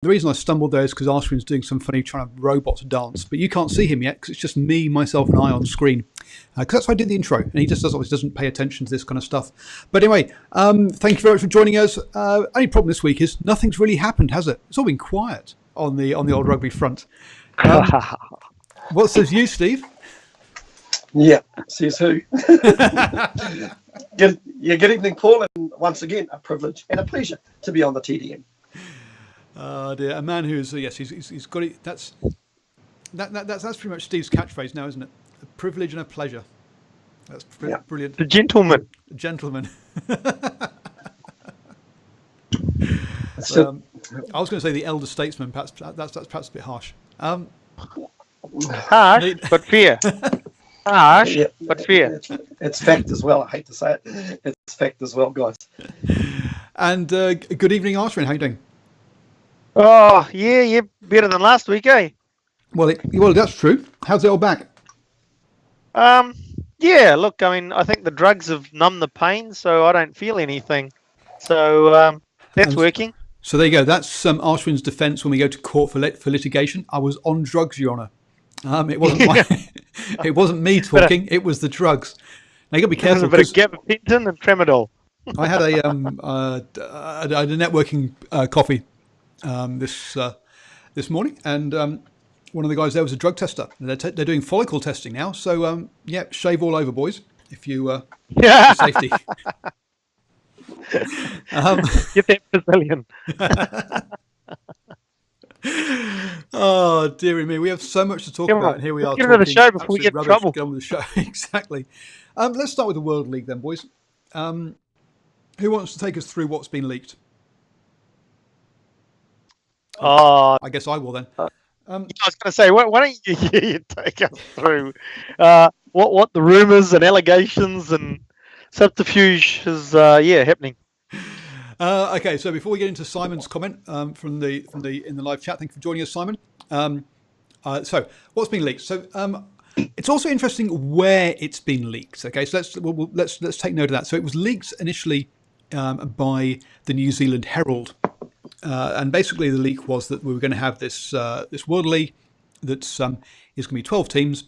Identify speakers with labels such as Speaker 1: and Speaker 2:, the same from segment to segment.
Speaker 1: The reason I stumbled there is because Ashwin's doing some funny trying to robot dance, but you can't see him yet because it's just me, myself, and I on screen. Because that's why I did the intro, and he just doesn't pay attention to this kind of stuff. But anyway, thank you very much for joining us. Only problem this week is nothing's really happened, has it? It's all been quiet on the old rugby front. What says you, Steve?
Speaker 2: Yeah, says who? Good evening, Paul, and once again, a privilege and a pleasure to be on the TDM.
Speaker 1: Oh dear, a man who's he's got it. That's pretty much Steve's catchphrase now, isn't it? A privilege and a pleasure. That's brilliant.
Speaker 3: The gentleman.
Speaker 1: A gentleman. I was going to say the elder statesman. Perhaps that's perhaps a bit harsh.
Speaker 3: Harsh, but fair. Harsh, but fair.
Speaker 2: It's fact as well. I hate to say it. It's fact as well, guys.
Speaker 1: And good evening, Ashwin. How you doing?
Speaker 3: Oh, yeah, better than last week, eh?
Speaker 1: Well, that's true. How's it all back?
Speaker 3: Yeah, look, I mean, I think the drugs have numbed the pain, so I don't feel anything. So that's working.
Speaker 1: So there you go. That's Ashwin's defence when we go to court for litigation. I was on drugs, Your Honour. It wasn't it wasn't me talking. It was the drugs. Now you got to be careful.
Speaker 3: A bit of gabapentin and tramadol.
Speaker 1: I had a networking coffee this morning, and one of the guys there was a drug tester. They're doing follicle testing now, so shave all over, boys, if you for safety.
Speaker 3: Get that Brazilian.
Speaker 1: Oh dearie me, we have so much to talk about, and here we are.
Speaker 3: Get rid of the show before we get in trouble.
Speaker 1: Get on with the show. Exactly. Let's start with the World League then, boys. Who wants to take us through what's been leaked? I guess I will then.
Speaker 3: I was going to say, why don't you take us through what the rumours and allegations and subterfuge is happening.
Speaker 1: Okay, so before we get into Simon's comment from the in the live chat, thank you for joining us, Simon. So what's been leaked? So it's also interesting where it's been leaked. Okay, so let's take note of that. So it was leaked initially by the New Zealand Herald. And basically, the leak was that we were going to have this World League that's is going to be 12 teams,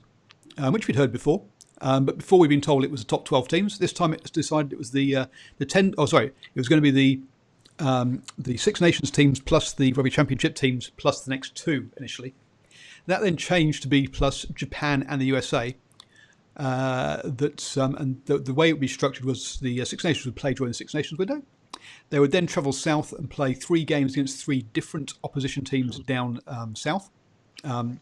Speaker 1: which we'd heard before. But before we'd been told it was the top 12 teams. This time it was decided it was the 10. Oh, sorry, it was going to be the Six Nations teams plus the Rugby Championship teams plus the next two initially. That then changed to be plus Japan and the USA. And the way it would be structured was the Six Nations would play during the Six Nations window. They would then travel south and play 3 games against 3 different opposition teams down south. And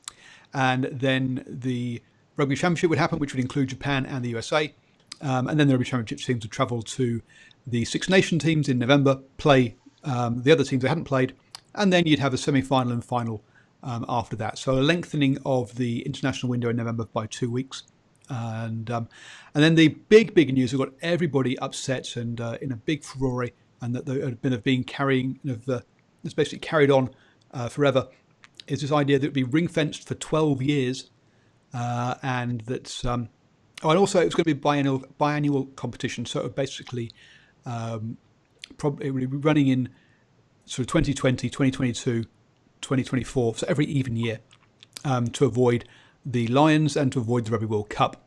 Speaker 1: then the Rugby Championship would happen, which would include Japan and the USA. And then the Rugby Championship teams would travel to the Six Nation teams in November, play the other teams they hadn't played, and then you'd have a semi-final and final after that. So a lengthening of the international window in November by 2 weeks. And then the big news that got everybody upset and in a big furore, and that have been carrying, it's basically carried on forever, is this idea that it would be ring fenced for 12 years, and that and also it was going to be biannual competition. So it would basically probably it would be running in sort of 2020, 2022, 2024, so every even year, to avoid the Lions and to avoid the Rugby World Cup.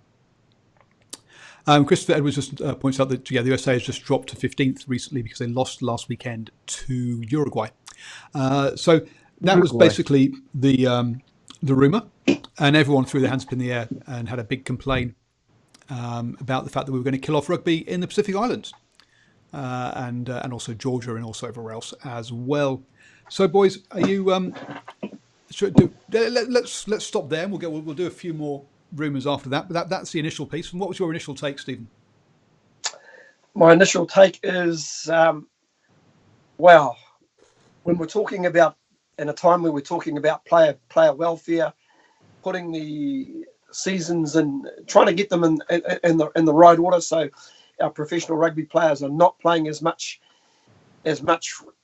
Speaker 1: Christopher Edwards just points out that the USA has just dropped to 15th recently because they lost last weekend to Uruguay. So that was basically the rumour, and everyone threw their hands up in the air and had a big complaint about the fact that we were going to kill off rugby in the Pacific Islands, and also Georgia and also everywhere else as well. So, boys, are you? Let's stop there. And we'll do a few more rumours after that. But that's the initial piece. And what was your initial take, Stephen?
Speaker 2: My initial take is, when we're talking about in a time where we're talking about player welfare, putting the seasons and trying to get them in the right order, so our professional rugby players are not playing as much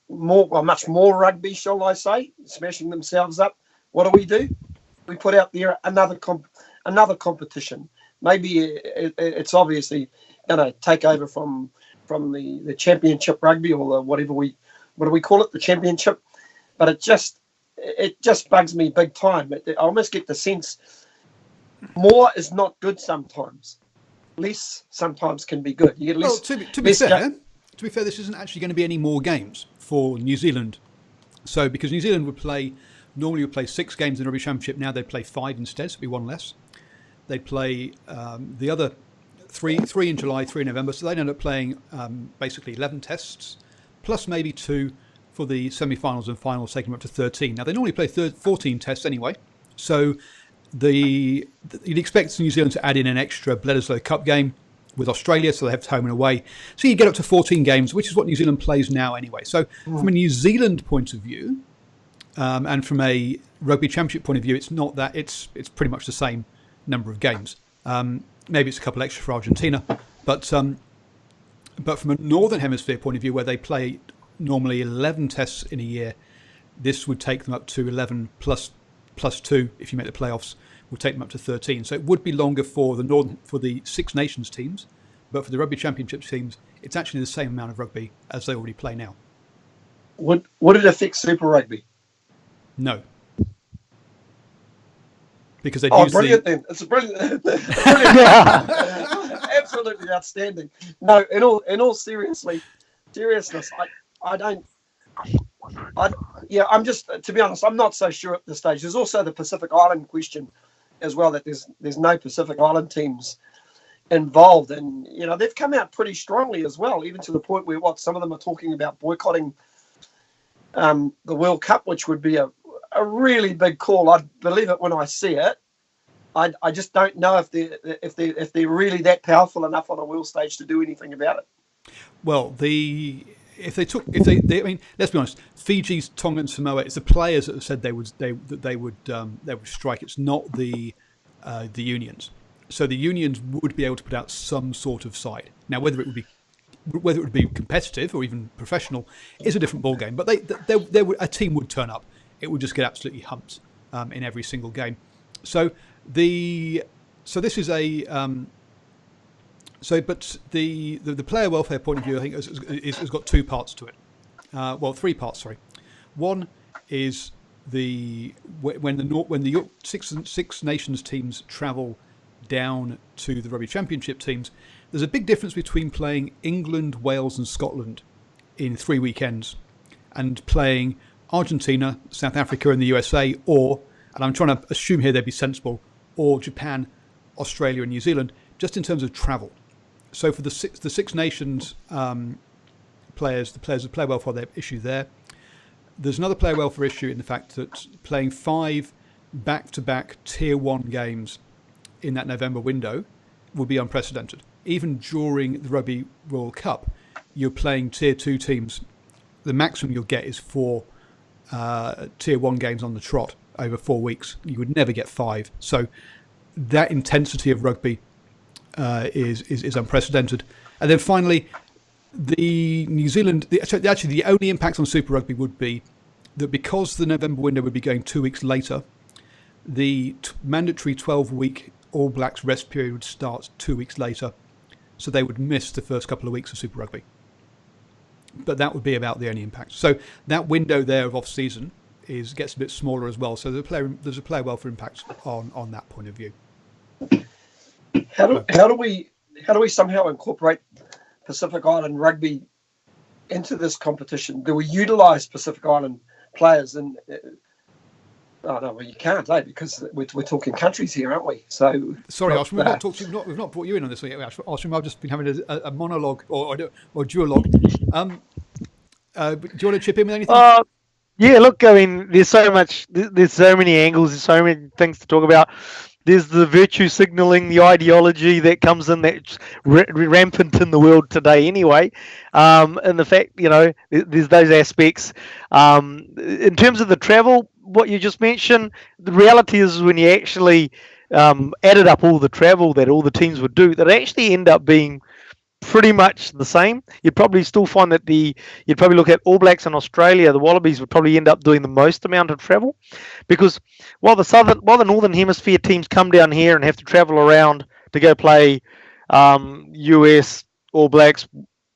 Speaker 2: more rugby, shall I say, smashing themselves up. What do? We put out there another competition. Maybe it's obviously going to take over from the championship rugby, or the whatever what do we call it, the championship. but it just bugs me big time. I almost get the sense more is not good sometimes. Less sometimes can be good. You get less.
Speaker 1: Well, to be fair, this isn't actually going to be any more games for New Zealand. So because New Zealand normally would play 6 games in the Rugby Championship, now they'd play 5 instead, so it'd be 1 less. They'd play the other 3 in July, 3 in November, so they'd end up playing basically 11 tests, plus maybe 2 for the semi-finals and finals, taking them up to 13. Now, they normally play 14 tests anyway, so you'd expect New Zealand to add in an extra Bledisloe Cup game with Australia, so they have home and away. So you get up to 14 games, which is what New Zealand plays now anyway. So from a New Zealand point of view, and from a Rugby Championship point of view, it's not that it's pretty much the same number of games. Maybe it's a couple extra for Argentina, but from a Northern Hemisphere point of view, where they play normally 11 tests in a year, this would take them up to 11 plus 2 if you make the playoffs. Would take them up to 13. So it would be longer for the Six Nations teams, but for the Rugby Championship teams, it's actually the same amount of rugby as they already play now.
Speaker 2: Would it affect Super Rugby?
Speaker 1: No. Because they
Speaker 2: brilliant then. It's brilliant. Absolutely outstanding. No, in all seriousness, I'm just, to be honest, I'm not so sure at this stage. There's also the Pacific Island question as well, that there's no Pacific Island teams involved, and they've come out pretty strongly as well, even to the point where some of them are talking about boycotting the World Cup, which would be a really big call. I'd believe it when I see it. I just don't know if they're really that powerful enough on a world stage to do anything about it.
Speaker 1: Well, let's be honest. Fiji's, Tonga, and Samoa. It's the players that have said they would strike. It's not the unions. So the unions would be able to put out some sort of side. Now, whether it would be competitive or even professional is a different ballgame. But a team would turn up. It would just get absolutely humped in every single game. So this is a. But the player welfare point of view, I think, has got 2 parts to it. 3 parts. Sorry. One is when the Six Nations teams travel down to the Rugby Championship teams. There's a big difference between playing England, Wales, and Scotland in 3 weekends, and playing Argentina, South Africa, and the USA, and I'm trying to assume here they'd be sensible, or Japan, Australia, and New Zealand, just in terms of travel. So for the Six Nations players, the player welfare issue there. There's another player welfare issue in the fact that playing 5 back-to-back Tier 1 games in that November window would be unprecedented. Even during the Rugby World Cup, you're playing Tier 2 teams. The maximum you'll get is 4 Tier 1 games on the trot over 4 weeks. You would never get 5. So that intensity of rugby is unprecedented. And then finally, the New Zealand, the only impact on Super Rugby would be that because the November window would be going 2 weeks later, the mandatory 12-week All Blacks rest period would start 2 weeks later. So they would miss the first couple of weeks of Super Rugby. But that would be about the only impact. So that window there of off-season gets a bit smaller as well. So there's a player welfare impact on that point of view.
Speaker 2: How do we somehow incorporate Pacific Island rugby into this competition? Do we utilise Pacific Island players? And you can't, because we're talking countries here, aren't we? So
Speaker 1: sorry, Ashwin, we've not brought you in on this yet, Ashwin. I've just been having a monologue or duologue. Do you want to chip in with anything?
Speaker 3: Yeah, look, I mean, there's so many angles, there's so many things to talk about. There's the virtue signalling, the ideology that comes in that's rampant in the world today anyway. And the fact, there's those aspects. In terms of the travel, what you just mentioned, the reality is when you actually added up all the travel that all the teams would do, that actually end up being pretty much the same. You'd probably still find that you'd probably look at All Blacks in Australia, the Wallabies would probably end up doing the most amount of travel, because while the Northern Hemisphere teams come down here and have to travel around to go play US, All Blacks,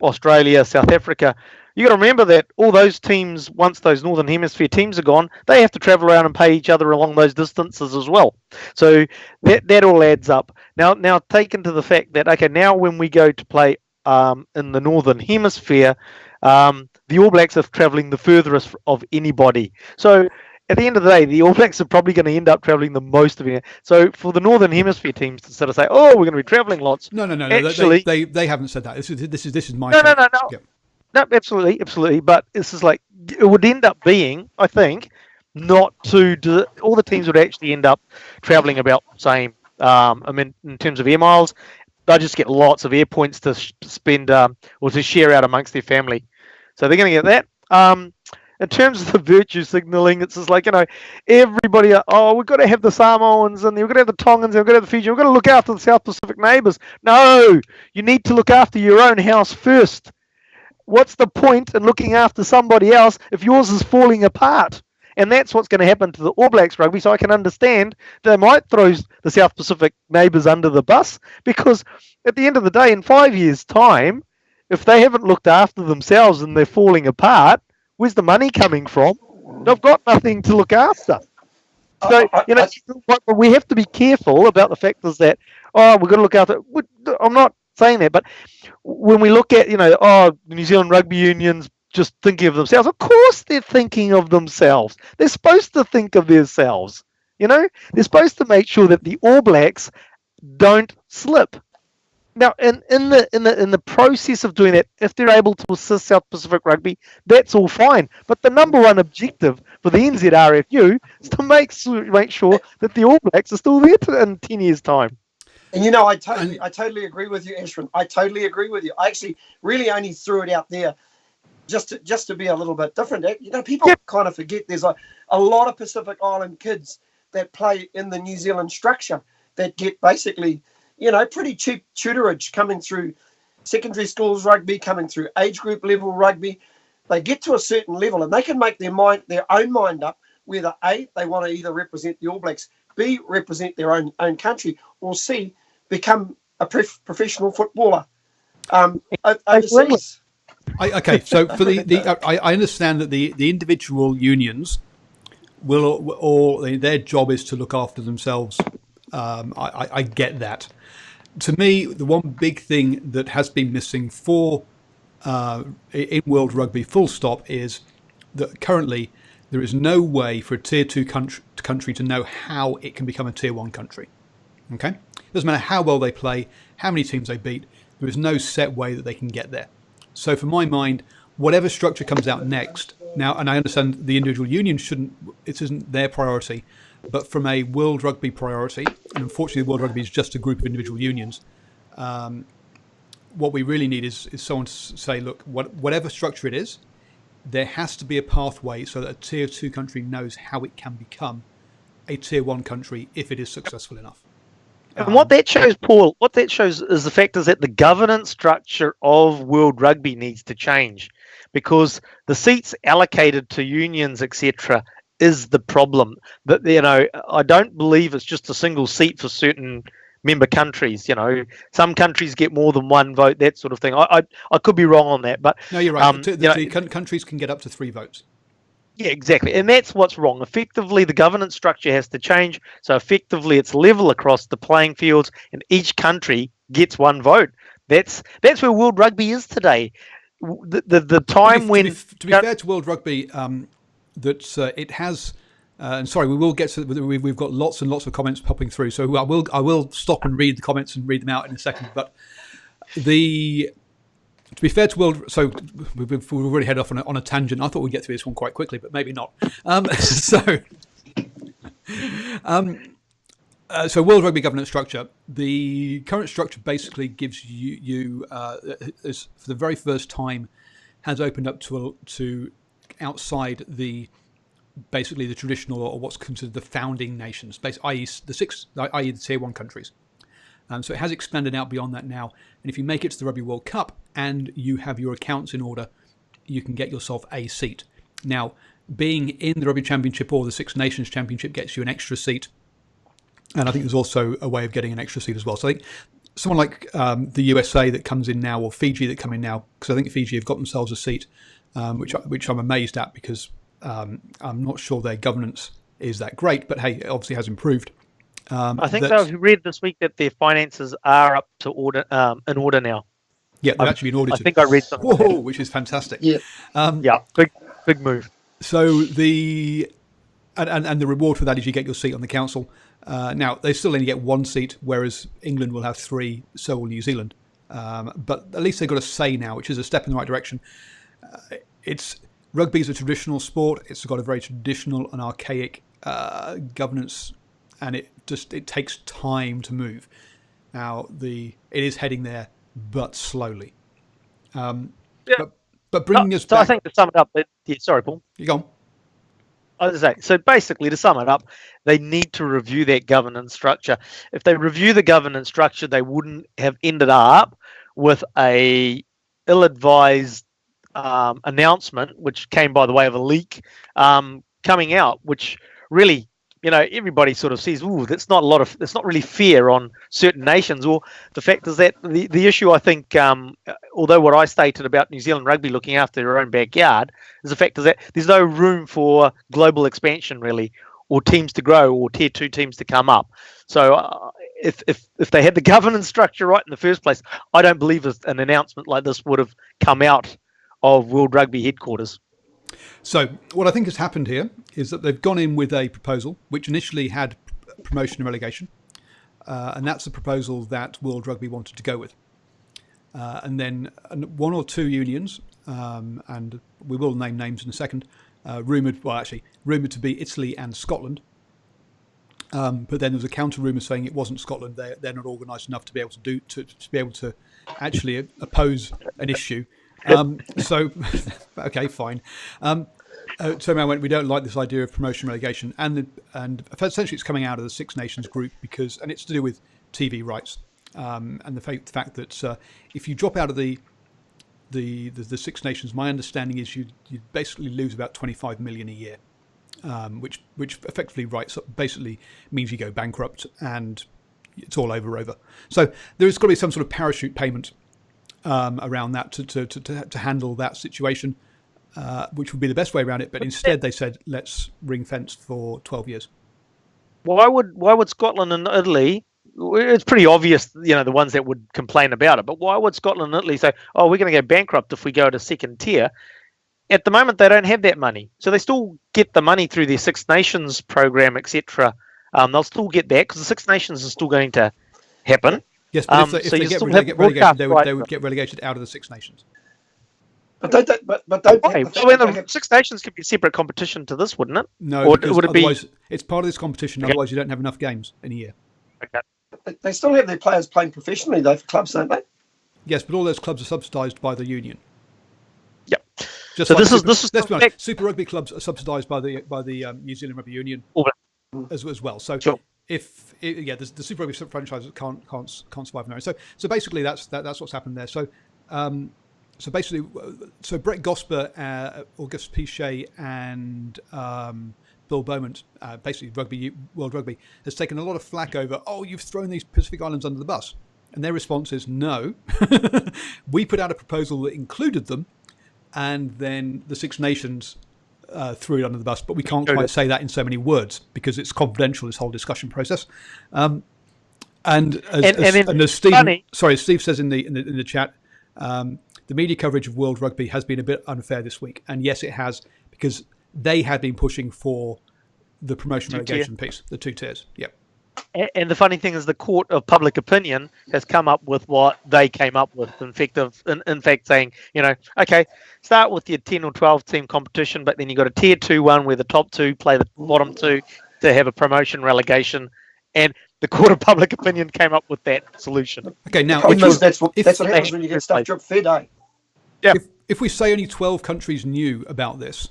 Speaker 3: Australia, South Africa, you got to remember that all those teams, once those Northern Hemisphere teams are gone, they have to travel around and pay each other along those distances as well. So that all adds up. Now take into the fact that, okay, now when we go to play in the Northern Hemisphere, the All Blacks are travelling the furthest of anybody. So at the end of the day, the All Blacks are probably going to end up travelling the most of it. So for the Northern Hemisphere teams to sort of say, "Oh, we're going to be travelling lots,"
Speaker 1: No.
Speaker 3: actually,
Speaker 1: They haven't said that. This is my
Speaker 3: no,
Speaker 1: take.
Speaker 3: no.
Speaker 1: Yeah.
Speaker 3: No, absolutely. But this is like, it would end up being, I think, not to do, all the teams would actually end up travelling about the same. I mean, in terms of air miles, they just get lots of air points to spend or to share out amongst their family. So they're going to get that. In terms of the virtue signalling, it's just like, everybody, we've got to have the Samoans and we've got to have the Tongans and we've got to have the Fiji. We've got to look after the South Pacific neighbours. No, you need to look after your own house first. What's the point in looking after somebody else if yours is falling apart? And that's what's going to happen to the All Blacks rugby. So I can understand they might throw the South Pacific neighbours under the bus, because at the end of the day, in 5 years' time, if they haven't looked after themselves and they're falling apart, where's the money coming from? They've got nothing to look after. So, we have to be careful about the fact is that, we've got to look after. I'm not saying that, but when we look at, the New Zealand Rugby Union's just thinking of themselves, of course they're thinking of themselves. They're supposed to think of themselves. They're supposed to make sure that the All Blacks don't slip. Now, in the process of doing that, if they're able to assist South Pacific Rugby, that's all fine. But the number one objective for the NZRFU is to make sure that the All Blacks are still there in 10 years' time.
Speaker 2: And I totally agree with you, Ashwin. I totally agree with you. I actually really only threw it out there just to be a little bit different. People kind of forget there's a lot of Pacific Island kids that play in the New Zealand structure that get basically, pretty cheap tutorage coming through secondary schools rugby, coming through age group level rugby. They get to a certain level and they can make their own mind up whether A, they want to either represent the All Blacks, B, represent their own country, or C, become a professional footballer overseas.
Speaker 1: So for I understand that the individual unions their job is to look after themselves. I get that. To me, the one big thing that has been missing in World Rugby, full stop, is that currently there is no way for a Tier 2 country to know how it can become a Tier 1 country. Okay? Doesn't matter how well they play, how many teams they beat, there is no set way that they can get there. So for my mind, whatever structure comes out next, now, and I understand the individual union it isn't their priority, but from a World Rugby priority, and unfortunately World Rugby is just a group of individual unions, what we really need is someone to say, look, whatever structure it is, there has to be a pathway so that a Tier 2 country knows how it can become a Tier 1 country if it is successful enough.
Speaker 3: And what that shows, Paul, is the fact is that the governance structure of World Rugby needs to change, because the seats allocated to unions, etc., is the problem. That I don't believe it's just a single seat for certain member countries. Some countries get more than one vote, that sort of thing. I could be wrong on that, but
Speaker 1: no, you're right. Countries can get up to 3 votes.
Speaker 3: Yeah, exactly. And that's what's wrong. Effectively, the governance structure has to change. So effectively, it's level across the playing fields and each country gets one vote. That's where World Rugby is today. The time when...
Speaker 1: To be fair to World Rugby, it has... and sorry, we will get to... We've got lots and lots of comments popping through. So I will stop and read the comments and read them out in a second. But to be fair to World, so we've already headed off on a tangent. I thought we'd get through this one quite quickly, but maybe not. So World Rugby governance structure. The current structure basically gives you is for the very first time, has opened up to outside the traditional or what's considered the founding nations, i.e. the Tier 1 countries. So it has expanded out beyond that now. And if you make it to the Rugby World Cup and you have your accounts in order, you can get yourself a seat. Now, being in the Rugby Championship or the Six Nations Championship gets you an extra seat. And I think there's also a way of getting an extra seat as well. So I think someone like the USA that comes in now, or Fiji that come in now, because I think Fiji have got themselves a seat. which I'm amazed at because I'm not sure their governance is that great. But hey, it obviously has improved.
Speaker 3: I think I've read this week that their finances are up to order in order now.
Speaker 1: Yeah, they've actually been audited.
Speaker 3: I think I read something.
Speaker 1: Whoa, which is fantastic.
Speaker 2: Yeah.
Speaker 3: Yeah, big move.
Speaker 1: So the reward for that is you get your seat on the council. Now they still only get one seat, whereas England will have 3, so will New Zealand. But at least they've got a say now, which is a step in the right direction. Rugby is a traditional sport. It's got a very traditional and archaic governance, and it takes time to move. Now it is heading there, but slowly. But bringing us back.
Speaker 3: So I think to sum it up, sorry, Paul.
Speaker 1: You go on.
Speaker 3: I was saying, so basically, to sum it up, they need to review that governance structure. If they review the governance structure, they wouldn't have ended up with a ill-advised announcement, which came by the way of a leak, coming out, which really, everybody sort of sees, that's not really fair on certain nations. Or the fact is that the issue, I think, although what I stated about New Zealand rugby looking after their own backyard, is the fact is that there's no room for global expansion really, or teams to grow, or tier 2 teams to come up. So if they had the governance structure right in the first place, I don't believe an announcement like this would have come out of World Rugby headquarters.
Speaker 1: So what I think has happened here is that they've gone in with a proposal which initially had promotion and relegation, and that's the proposal that World Rugby wanted to go with. And then one or two unions, and we will name names in a second, rumoured to be Italy and Scotland. But then there was a counter rumour saying it wasn't Scotland. They're not organised enough to be able to actually oppose an issue. So, okay, fine. So I went, we don't like this idea of promotion relegation, and essentially it's coming out of the Six Nations group and it's to do with TV rights, and the fact that if you drop out of the Six Nations, my understanding is you basically lose about 25 million a year, which effectively basically means you go bankrupt and it's all over. So there's got to be some sort of parachute payment around that to handle that situation, which would be the best way around it. But instead, they said let's ring fence for 12 years.
Speaker 3: Why would Scotland and Italy? It's pretty obvious, the ones that would complain about it. But why would Scotland and Italy say, "Oh, we're going to go bankrupt if we go to second tier"? At the moment, they don't have that money, so they still get the money through their Six Nations program, etc. They'll still get that because the Six Nations is still going to happen.
Speaker 1: Yes, but if they get relegated, they would get relegated out of the Six Nations.
Speaker 2: But don't.
Speaker 3: The Six Nations could be a separate competition to this, wouldn't it?
Speaker 1: No, or would it be? It's part of this competition. Okay. Otherwise, you don't have enough games in a year.
Speaker 3: Okay.
Speaker 2: They still have their players playing professionally, though, for clubs, don't they?
Speaker 1: Yes, but all those clubs are subsidised by the union.
Speaker 3: Yep.
Speaker 1: Just
Speaker 3: so
Speaker 1: like
Speaker 3: this is
Speaker 1: Super Rugby clubs are subsidised by the New Zealand Rugby Union as well. So
Speaker 3: sure.
Speaker 1: The Super Rugby franchises can't survive on their own. So basically that's what's happened there. So Brett Gosper, Auguste Pichet, and Bill Beaumont, basically World Rugby, has taken a lot of flack over, you've thrown these Pacific Islands under the bus. And their response is, no, we put out a proposal that included them, and then the Six Nations threw it under the bus. But we can't quite say that in so many words because it's confidential, this whole discussion process. As Steve says in the chat, the media coverage of World Rugby has been a bit unfair this week. And yes, it has, because they had been pushing for the promotion relegation piece, the 2 tiers. Yep.
Speaker 3: And the funny thing is, the court of public opinion has come up with what they came up with. In fact, saying, okay, start with your 10 or 12 team competition, but then you got a tier 2 one where the top 2 play the bottom 2 to have a promotion relegation. And the court of public opinion came up with that solution.
Speaker 1: Okay, now
Speaker 2: that's what happens when you get stuff dropped fair day.
Speaker 3: Yeah.
Speaker 1: If we say only 12 countries knew about this,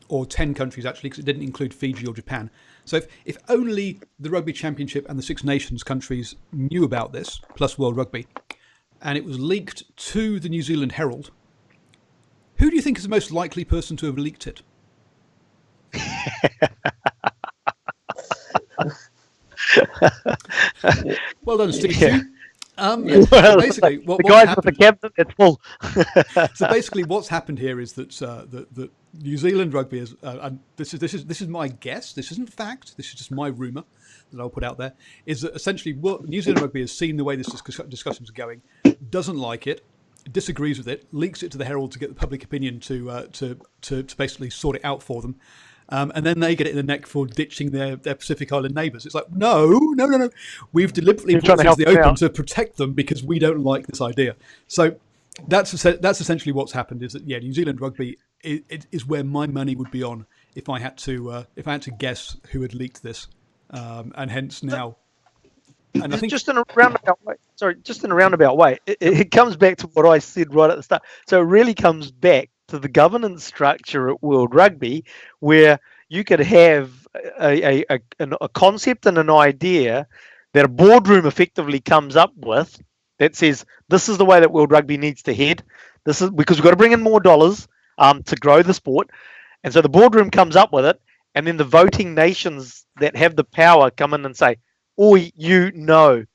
Speaker 1: or 10 countries actually, because it didn't include Fiji or Japan. So if only the Rugby Championship and the Six Nations countries knew about this, plus World Rugby, and it was leaked to the New Zealand Herald, who do you think is the most likely person to have leaked it? Well done, Steve.
Speaker 3: Yeah.
Speaker 1: So basically,
Speaker 3: the guys with the cabinet, it's full.
Speaker 1: So basically, what's happened here is that that New Zealand rugby is, and this is my guess. This isn't fact. This is just my rumor that I'll put out there. Is that essentially what New Zealand rugby has seen the way this discussions are going, doesn't like it, disagrees with it, leaks it to the Herald to get the public opinion to basically sort it out for them. And then they get it in the neck for ditching their Pacific Island neighbours. It's like, no. We've deliberately brought things to the open to protect them because we don't like this idea. So that's essentially what's happened. Is that New Zealand rugby is where my money would be on if I had to guess who had leaked this, and hence now. And I think
Speaker 3: just in a roundabout way. It comes back to what I said right at the start. So it really comes back to the governance structure at World Rugby, where you could have a concept and an idea that a boardroom effectively comes up with that says this is the way that World Rugby needs to head. This is because we've got to bring in more dollars to grow the sport, and so the boardroom comes up with it, and then the voting nations that have the power come in and say, "Oh, you know."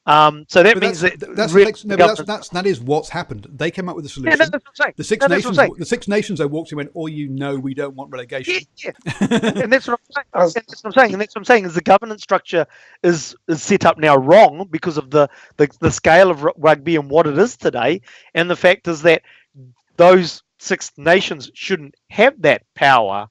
Speaker 3: So that means
Speaker 1: that is what's happened. They came up with a solution.
Speaker 3: Yeah, that's what I'm saying.
Speaker 1: The Six Nations they walked in and went, "Oh, you know, we don't want relegation."
Speaker 3: Yeah. And that's what I'm saying. And that's what I'm saying is the governance structure is set up now wrong because of the scale of rugby and what it is today. And the fact is that those Six Nations shouldn't have that power.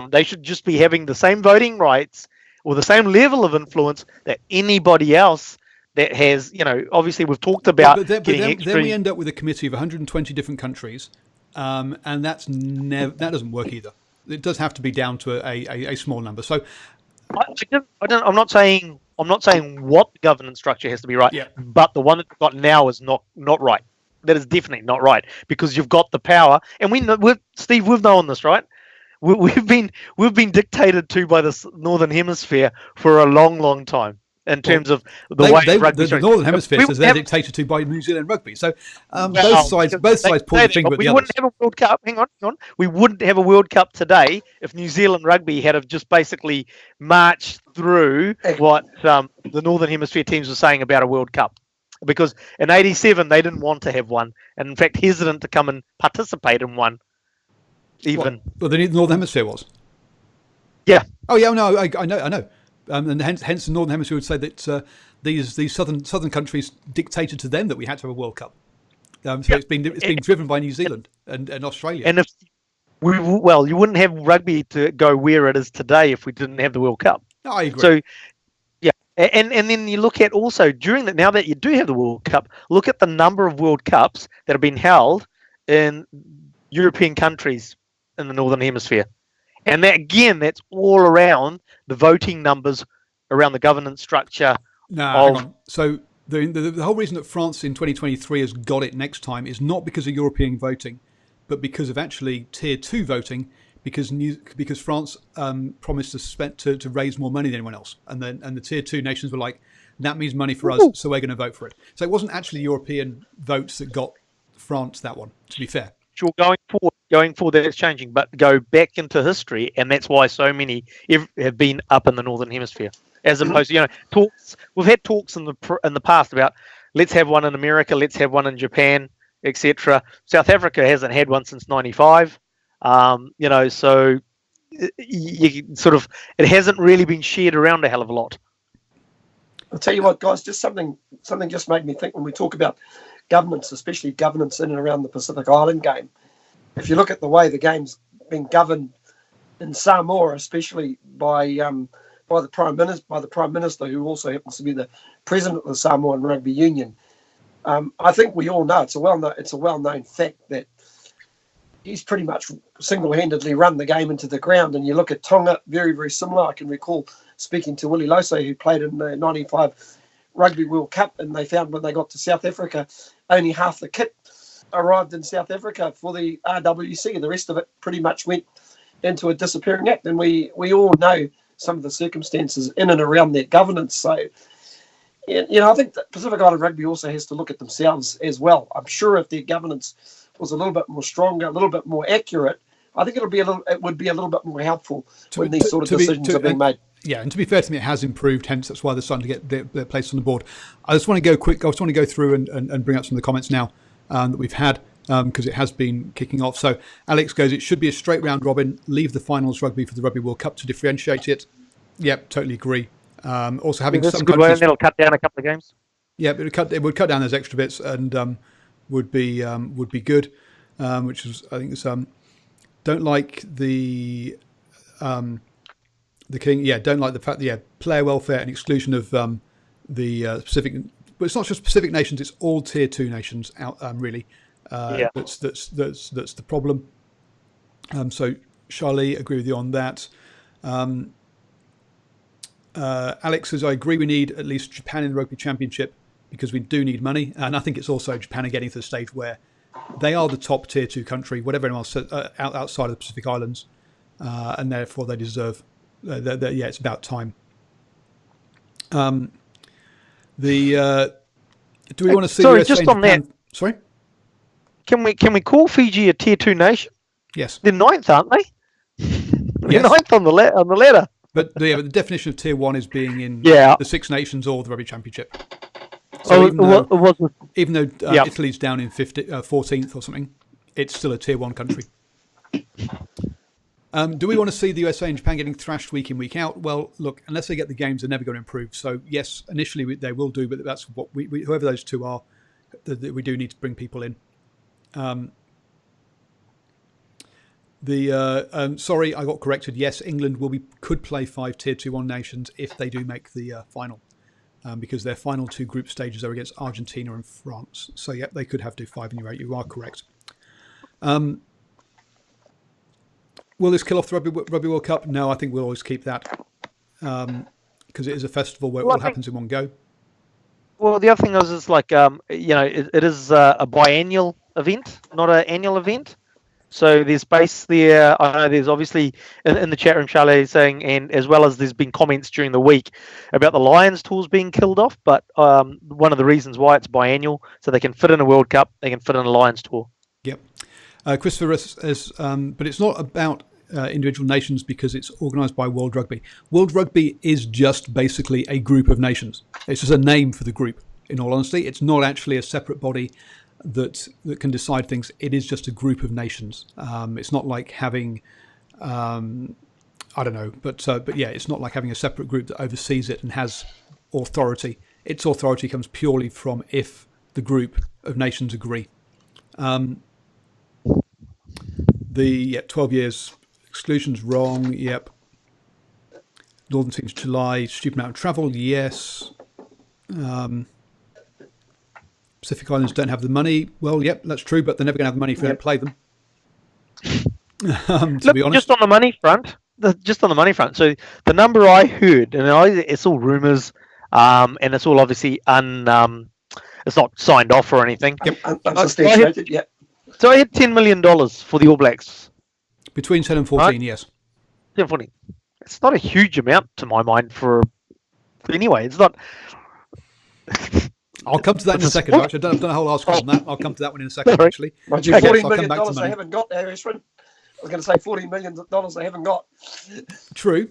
Speaker 3: They should just be having the same voting rights or the same level of influence that anybody else that has, obviously we've talked about.
Speaker 1: Then we end up with a committee of 120 different countries, and that doesn't work either. It does have to be down to a small number. So,
Speaker 3: I'm not saying what the governance structure has to be right, but the one that we've got now is not right. That is definitely not right because you've got the power, and we've known this, right? We've been dictated to by the Northern Hemisphere for a long time. In terms of the way rugby,
Speaker 1: the Northern Hemisphere says they're dictated to by New Zealand rugby. So both sides point the finger at the others.
Speaker 3: We wouldn't have a World Cup. Hang on. We wouldn't have a World Cup today if New Zealand rugby had have just basically marched through what the Northern Hemisphere teams were saying about a World Cup. Because in '87 they didn't want to have one, and in fact hesitant to come and participate in one. Even
Speaker 1: well, the Northern Hemisphere was.
Speaker 3: Yeah.
Speaker 1: Oh yeah. No, I know. And hence the Northern Hemisphere would say that these southern countries dictated to them that we had to have a World Cup. It's been driven by New Zealand and Australia.
Speaker 3: And if you wouldn't have rugby to go where it is today if we didn't have the World Cup.
Speaker 1: No, I agree.
Speaker 3: So and then you look at also during that, now that you do have the World Cup, look at the number of World Cups that have been held in European countries in the Northern Hemisphere. And that again, that's all around the voting numbers, around the governance structure.
Speaker 1: Hang on. So the whole reason that France in 2023 has got it next time is not because of European voting, but because of actually Tier 2 voting, because France promised to raise more money than anyone else, and the Tier 2 nations were like, that means money for us, so we're going to vote for it. So it wasn't actually European votes that got France that one, to be fair.
Speaker 3: Sure, going forward, that's changing, but go back into history, and that's why so many have been up in the Northern Hemisphere, as opposed to talks. We've had talks in the past about let's have one in America, let's have one in Japan, etc. South Africa hasn't had one since '95. So you sort of it hasn't really been shared around a hell of a lot.
Speaker 2: I'll tell you what, guys, just something just made me think when we talk about governance, especially governance in and around the Pacific Island game. If you look at the way the game's been governed in Samoa, especially by the Prime Minister, who also happens to be the president of the Samoan Rugby Union, I think we all know it's a well-known fact that he's pretty much single-handedly run the game into the ground. And you look at Tonga, very, very similar. I can recall speaking to Willie Lose, who played in the '95 Rugby World Cup, and they found when they got to South Africa, only half the kit arrived in South Africa for the RWC, and the rest of it pretty much went into a disappearing act. And we all know some of the circumstances in and around their governance. So, I think that Pacific Island Rugby also has to look at themselves as well. I'm sure if their governance was a little bit more stronger, a little bit more accurate, I think it would be a little bit more helpful when these sort of decisions are being made.
Speaker 1: Yeah, and to be fair to me, it has improved. Hence, that's why they're starting to get their place on the board. I just want to go quick. I just want to go through and bring up some of the comments now that we've had because it has been kicking off. So Alex goes, it should be a straight round robin. Leave the finals rugby for the Rugby World Cup to differentiate it. Yep, totally agree. Also having some
Speaker 3: good
Speaker 1: countries,
Speaker 3: way, it'll cut down a couple of games.
Speaker 1: Yeah, it would cut down those extra bits and would be good. Which is, I think, it's don't like the king. Yeah, don't like the fact that player welfare and exclusion of the Pacific. But it's not just Pacific nations; it's all Tier 2 nations out. Really, that's the problem. So Charlie, agree with you on that. Alex says, I agree. We need at least Japan in the Rugby Championship because we do need money, and I think it's also Japan are getting to the stage where they are the top Tier 2 country, whatever anyone else says, outside of the Pacific Islands, and therefore they deserve. It's about time. Do we want to see?
Speaker 3: Sorry, just on that.
Speaker 1: Sorry,
Speaker 3: can we call Fiji a Tier 2 nation?
Speaker 1: Yes,
Speaker 3: they're ninth, aren't they? They're
Speaker 1: yes.
Speaker 3: ninth on the ladder.
Speaker 1: But the definition of Tier 1 is being in the Six Nations or the Rugby Championship. So even though Italy's down in 14th or something, it's still a Tier 1 country. Do we want to see the USA and Japan getting thrashed week in, week out? Well, look, unless they get the games, they're never going to improve. So, yes, initially they will do, but that's what whoever those two are, we do need to bring people in. Sorry, I got corrected. Yes, England could play 5 Tier 2-1 nations if they do make the final. Because their final 2 group stages are against Argentina and France. So, they could have to do 5 and you're right. You are correct. Will this kill off the Rugby World Cup? No, I think we'll always keep that because it is a festival where it all happens in one go.
Speaker 3: Well, the other thing is like, it is a biannual event, not an annual event. So there's space there. I know there's obviously in the chat room, Charlie saying, and as well as there's been comments during the week about the Lions tours being killed off. But one of the reasons why it's biannual, so they can fit in a World Cup, they can fit in a Lions tour.
Speaker 1: Yep. Christopher says, but it's not about individual nations because it's organised by World Rugby. World Rugby is just basically a group of nations. It's just a name for the group, in all honesty. It's not actually a separate body that can decide things. It is just a group of nations. It's not like having, I don't know, but it's not like having a separate group that oversees it and has authority. Its authority comes purely from if the group of nations agree. The 12 years exclusion's wrong. Yep. Northern Teams July, stupid amount of travel. Yes. Pacific Islands don't have the money. Well, yep, that's true, but they're never going to have the money if they don't play them. To be honest,
Speaker 3: just on the money front. So the number I heard, and it's all rumours, and it's all obviously it's not signed off or anything.
Speaker 2: Yep. Unsubstantiated. Yep.
Speaker 3: So I had $10 million for the All Blacks.
Speaker 1: Between 10 and 14, right? Yes.
Speaker 3: 10 and 14. It's not a huge amount to my mind anyway, it's not.
Speaker 1: I'll come to that in a second. Actually, I've done a whole article on that. I'll come to that one in a second, actually.
Speaker 2: Mind you, $40 million they haven't got there, Ashwin. I was going to say $40 million they haven't got.
Speaker 1: True.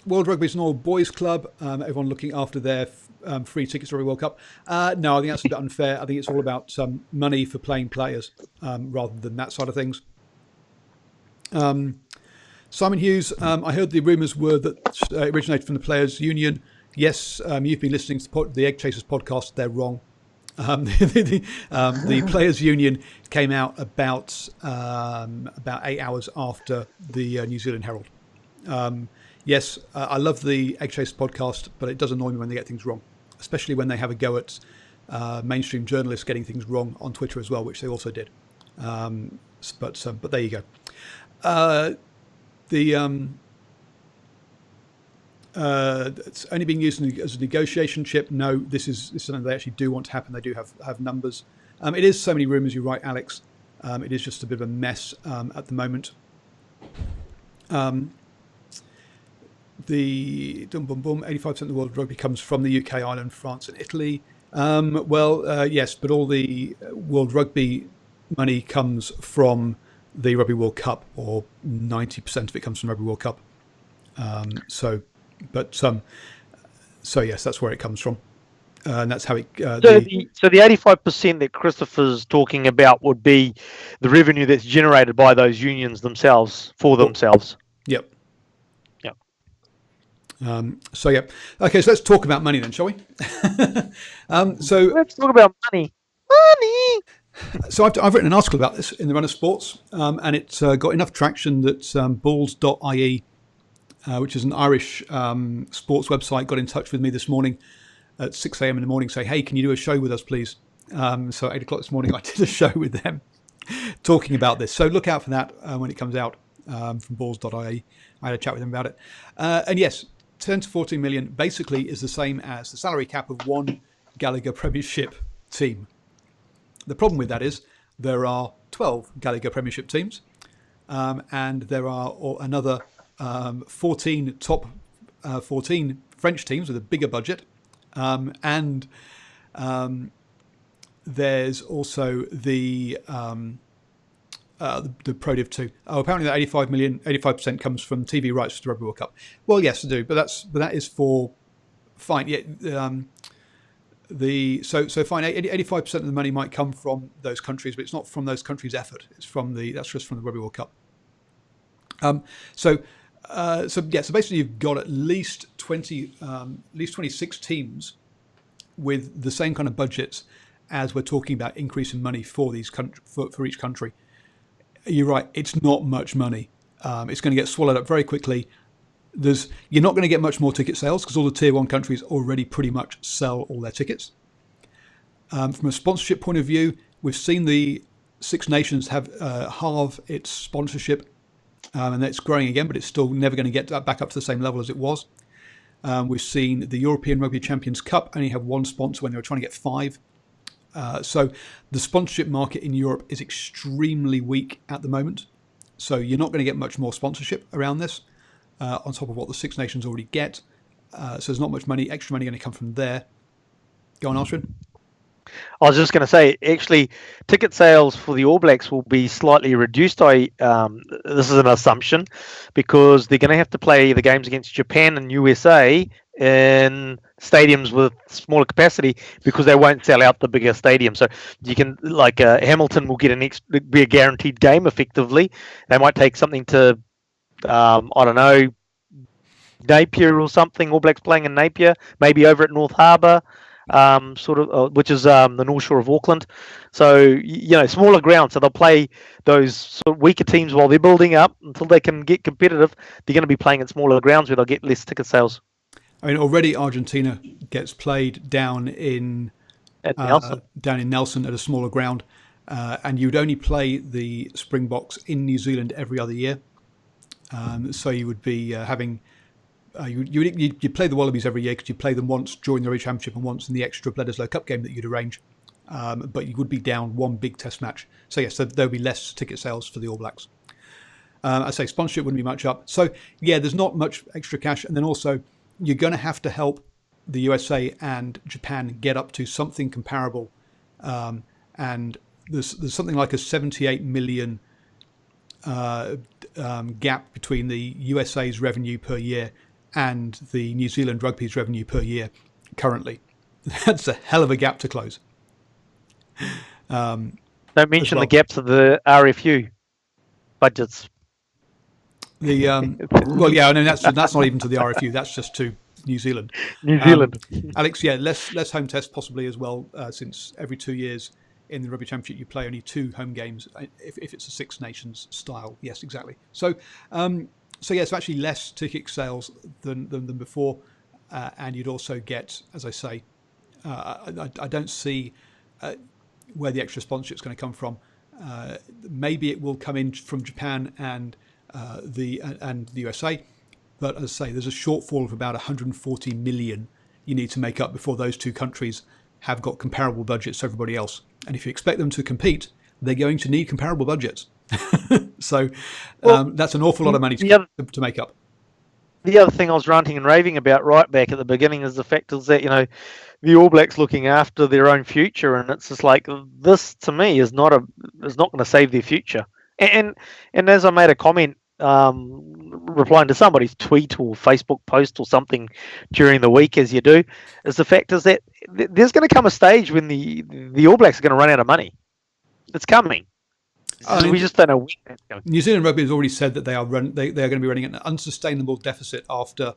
Speaker 1: World Rugby is an all-boys club. Everyone looking after their free tickets to the World Cup. No, I think that's a bit unfair. I think it's all about money for playing players rather than that side of things. Simon Hughes, I heard the rumours were that it originated from the Players' Union. Yes, you've been listening to the Egg Chasers podcast. They're wrong. The Players' Union came out about 8 hours after the New Zealand Herald. Yes, I love the Egg Chasers podcast, but it does annoy me when they get things wrong, especially when they have a go at mainstream journalists getting things wrong on Twitter as well, which they also did. But there you go. It's only being used as a negotiation chip. No, this is something they actually do want to happen. They do have numbers. It is so many rumours. You're right, Alex. It is just a bit of a mess at the moment. The 85% of the world rugby comes from the UK, Ireland, France, and Italy. Yes, but all the World Rugby money comes from the Rugby World Cup, or 90% of it comes from Rugby World Cup. So yes, that's where it comes from, and that's how it.
Speaker 3: So the 85% that Christopher's talking about would be the revenue that's generated by those unions themselves for themselves.
Speaker 1: Yep.
Speaker 3: Yep.
Speaker 1: So yeah. Okay, so let's talk about money then, shall we? So
Speaker 3: let's talk about money. Money.
Speaker 1: So I've written an article about this in the Runner Sports, and it's got enough traction that balls.ie, which is an Irish sports website, got in touch with me this morning at 6 a.m. in the morning, saying, hey, can you do a show with us, please? So at 8 o'clock this morning, I did a show with them talking about this. So look out for that when it comes out from balls.ie. I had a chat with them about it. And yes, 10 to 14 million basically is the same as the salary cap of one Gallagher Premiership team. The problem with that is there are 12 Gallagher Premiership teams, and there are another 14 French teams with a bigger budget, and there's also the Pro Div 2. Oh, apparently that 85% comes from TV rights to the Rugby World Cup. Well, yes, I do, but that is for fine. Yeah. So fine. 85% of the money might come from those countries, but it's not from those countries' effort. It's that's just from the Rugby World Cup. So basically, you've got at least 26 teams with the same kind of budgets as we're talking about increasing money for these for each country. You're right. It's not much money. It's going to get swallowed up very quickly. You're not going to get much more ticket sales because all the tier 1 countries already pretty much sell all their tickets. From a sponsorship point of view, we've seen the Six Nations have halve its sponsorship, and it's growing again, but it's still never going to get back up to the same level as it was. We've seen the European Rugby Champions Cup only have one sponsor when they were trying to get 5. So the sponsorship market in Europe is extremely weak at the moment. So you're not going to get much more sponsorship around this. On top of what the Six Nations already get. So there's not much extra money going to come from there. Go on, Ashwin.
Speaker 3: I was just going to say, actually, ticket sales for the All Blacks will be slightly reduced. This is an assumption, because they're going to have to play the games against Japan and USA in stadiums with smaller capacity because they won't sell out the bigger stadium. So you can, Hamilton will be a guaranteed game effectively. They might take something to I don't know, Napier or something. All Blacks playing in Napier, maybe over at North Harbour, which is the North Shore of Auckland. So smaller ground. So they'll play those sort of weaker teams while they're building up until they can get competitive. They're going to be playing at smaller grounds where they'll get less ticket sales.
Speaker 1: I mean, already Argentina gets played down in Nelson at a smaller ground, and you'd only play the Springboks in New Zealand every other year. So you would be having you'd play the Wallabies every year because you play them once during the Rugby Championship and once in the extra Bledisloe Cup game that you'd arrange. But you would be down one big test match. So yes, there'll be less ticket sales for the All Blacks. I say sponsorship wouldn't be much up. So yeah, there's not much extra cash, and then also you're going to have to help the USA and Japan get up to something comparable. And there's something like a 78 million. Gap between the USA's revenue per year and the New Zealand Rugby's revenue per year currently. That's a hell of a gap to close.
Speaker 3: Don't mention the gaps of the RFU budgets.
Speaker 1: Well, yeah, I mean that's not even to the RFU. That's just to New Zealand.
Speaker 3: New Zealand.
Speaker 1: Alex, yeah, less home tests possibly as well, since every 2 years in the Rugby Championship you play only 2 home games if it's a Six Nations style. Yes, exactly. So it's actually less ticket sales than before, and you'd also get, as I say, I don't see where the extra sponsorship is going to come from. Maybe it will come in from Japan and the USA, but as I say, there's a shortfall of about 140 million you need to make up before those 2 countries have got comparable budgets to everybody else. And if you expect them to compete, they're going to need comparable budgets. So that's an awful lot of money to make up.
Speaker 3: The other thing I was ranting and raving about right back at the beginning is the fact is that, the All Blacks looking after their own future, and it's just like, this to me is not going to save their future. And as I made a comment, replying to somebody's tweet or Facebook post or something during the week, as you do, is the fact is that there's going to come a stage when the All Blacks are going to run out of money. It's coming. We just don't know when that's going.
Speaker 1: New Zealand Rugby has already said that they are going to be running an unsustainable deficit after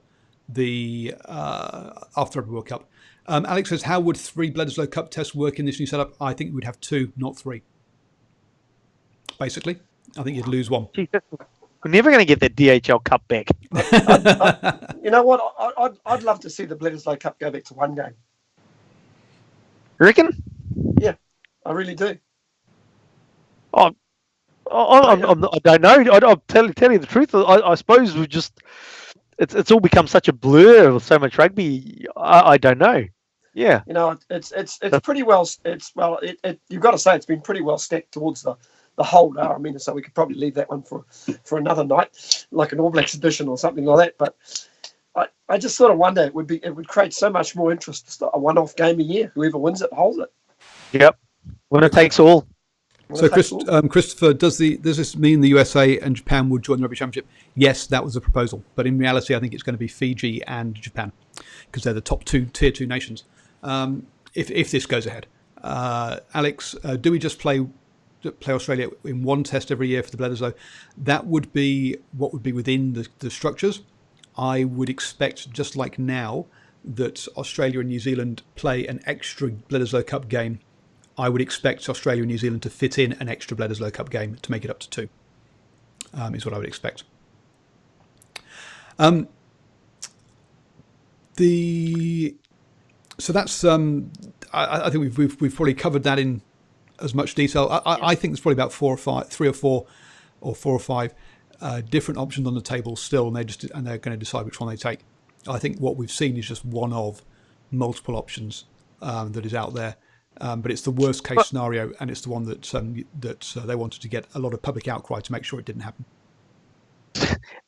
Speaker 1: the Rugby World Cup. Alex says, how would 3 Bledisloe Cup tests work in this new setup? I think we'd have 2, not 3. Basically, I think you'd lose 1.
Speaker 3: Gee, we're never going to get that DHL Cup back.
Speaker 2: You know what? I'd love to see the Bledisloe Cup go back to 1 game.
Speaker 3: You reckon?
Speaker 2: Yeah, I really do.
Speaker 3: I don't know. I'll tell you the truth. I suppose we just it's all become such a blur with so much rugby. I don't know. Yeah,
Speaker 2: you know, it's pretty well. You've got to say it's been pretty well stacked towards the holder. I mean, so we could probably leave that one for another night, like an All Blacks edition or something like that. But I just sort of wonder it would create so much more interest. Just a one-off game a year. Whoever wins it holds it.
Speaker 3: Yep. When it takes all.
Speaker 1: So, Christopher, does this mean the USA and Japan would join the Rugby Championship? Yes, that was a proposal, but in reality, I think it's going to be Fiji and Japan because they're the top 2 tier 2 nations. If this goes ahead, Alex, do we just play Australia in 1 test every year for the Bledisloe? That would be what would be within the structures. I would expect, just like now, that Australia and New Zealand play an extra Bledisloe Cup game. I would expect Australia and New Zealand to fit in an extra Bledisloe Cup game to make it up to 2, is what I would expect. So that's I think we've probably covered that in as much detail. I think there's probably about 3 or 4 or 4 or 5 different options on the table still, and they're going to decide which one they take. I think what we've seen is just one of multiple options that is out there. But it's the worst case scenario, and it's the one that they wanted to get a lot of public outcry to make sure it didn't happen.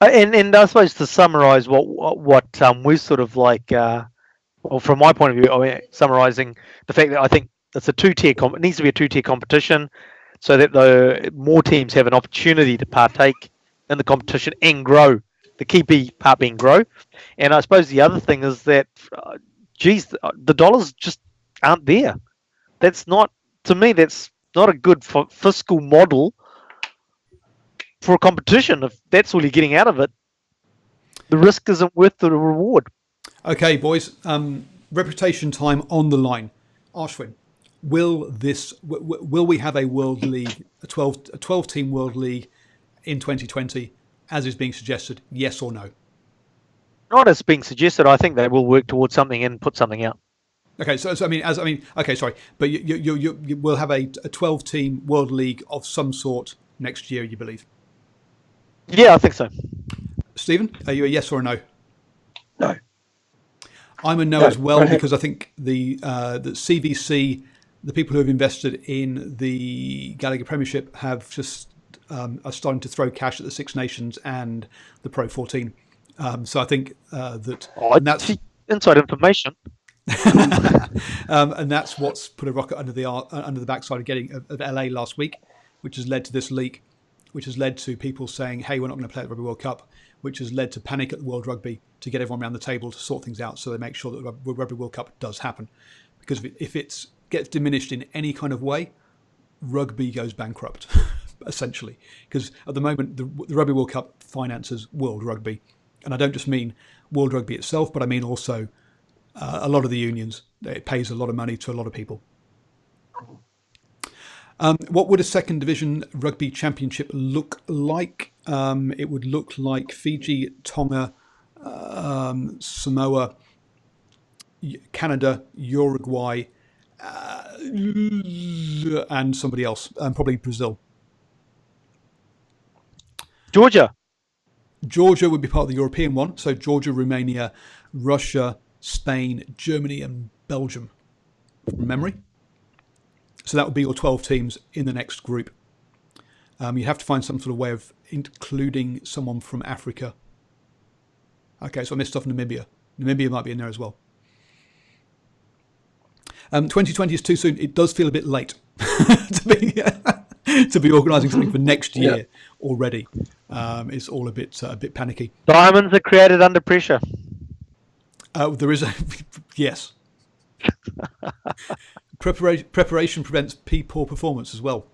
Speaker 3: And I suppose to summarise what we're sort of like, well, from my point of view, I mean, summarising the fact that I think it's a 2-tier it needs to be a 2-tier competition, so that the more teams have an opportunity to partake in the competition and grow. The key part being grow, and I suppose the other thing is that, the dollars just aren't there. That's not a good fiscal model for a competition. If that's all you're getting out of it, the risk isn't worth the reward.
Speaker 1: Okay, boys, reputation time on the line. Ashwin, will we have a world league, a 12 team world league in 2020, as is being suggested? Yes or no?
Speaker 3: Not as being suggested. I think they will work towards something and put something out.
Speaker 1: Okay, so okay, sorry, but you will have a 12-team world league of some sort next year, you believe?
Speaker 3: Yeah, I think so.
Speaker 1: Stephen, are you a yes or a no?
Speaker 2: No.
Speaker 1: I'm a no as well, because I think the CVC, the people who have invested in the Gallagher Premiership, have just are starting to throw cash at the Six Nations and the Pro 14. So I think that that's
Speaker 3: inside information.
Speaker 1: And that's what's put a rocket under the backside of LA last week, which has led to this leak, which has led to people saying, hey, we're not going to play at the Rugby World Cup, which has led to panic at the World Rugby to get everyone around the table to sort things out so they make sure that the Rugby World Cup does happen. Because if it gets diminished in any kind of way, rugby goes bankrupt, essentially. Because at the moment, the Rugby World Cup finances World Rugby. And I don't just mean World Rugby itself, but I mean also a lot of the unions. It pays a lot of money to a lot of people. What would a second division rugby championship look like? It would look like Fiji, Tonga, Samoa, Canada, Uruguay, and somebody else, probably Brazil.
Speaker 3: Georgia
Speaker 1: would be part of the European one. So Georgia, Romania, Russia, Spain, Germany, and Belgium, from memory. So that would be your 12 teams in the next group. You have to find some sort of way of including someone from Africa. Okay, so I missed off Namibia. Namibia might be in there as well. 2020 is too soon. It does feel a bit late. to be organising something for next year already. It's all a bit panicky.
Speaker 3: Diamonds are created under pressure.
Speaker 1: There is a yes. Preparation prevents poor performance as well.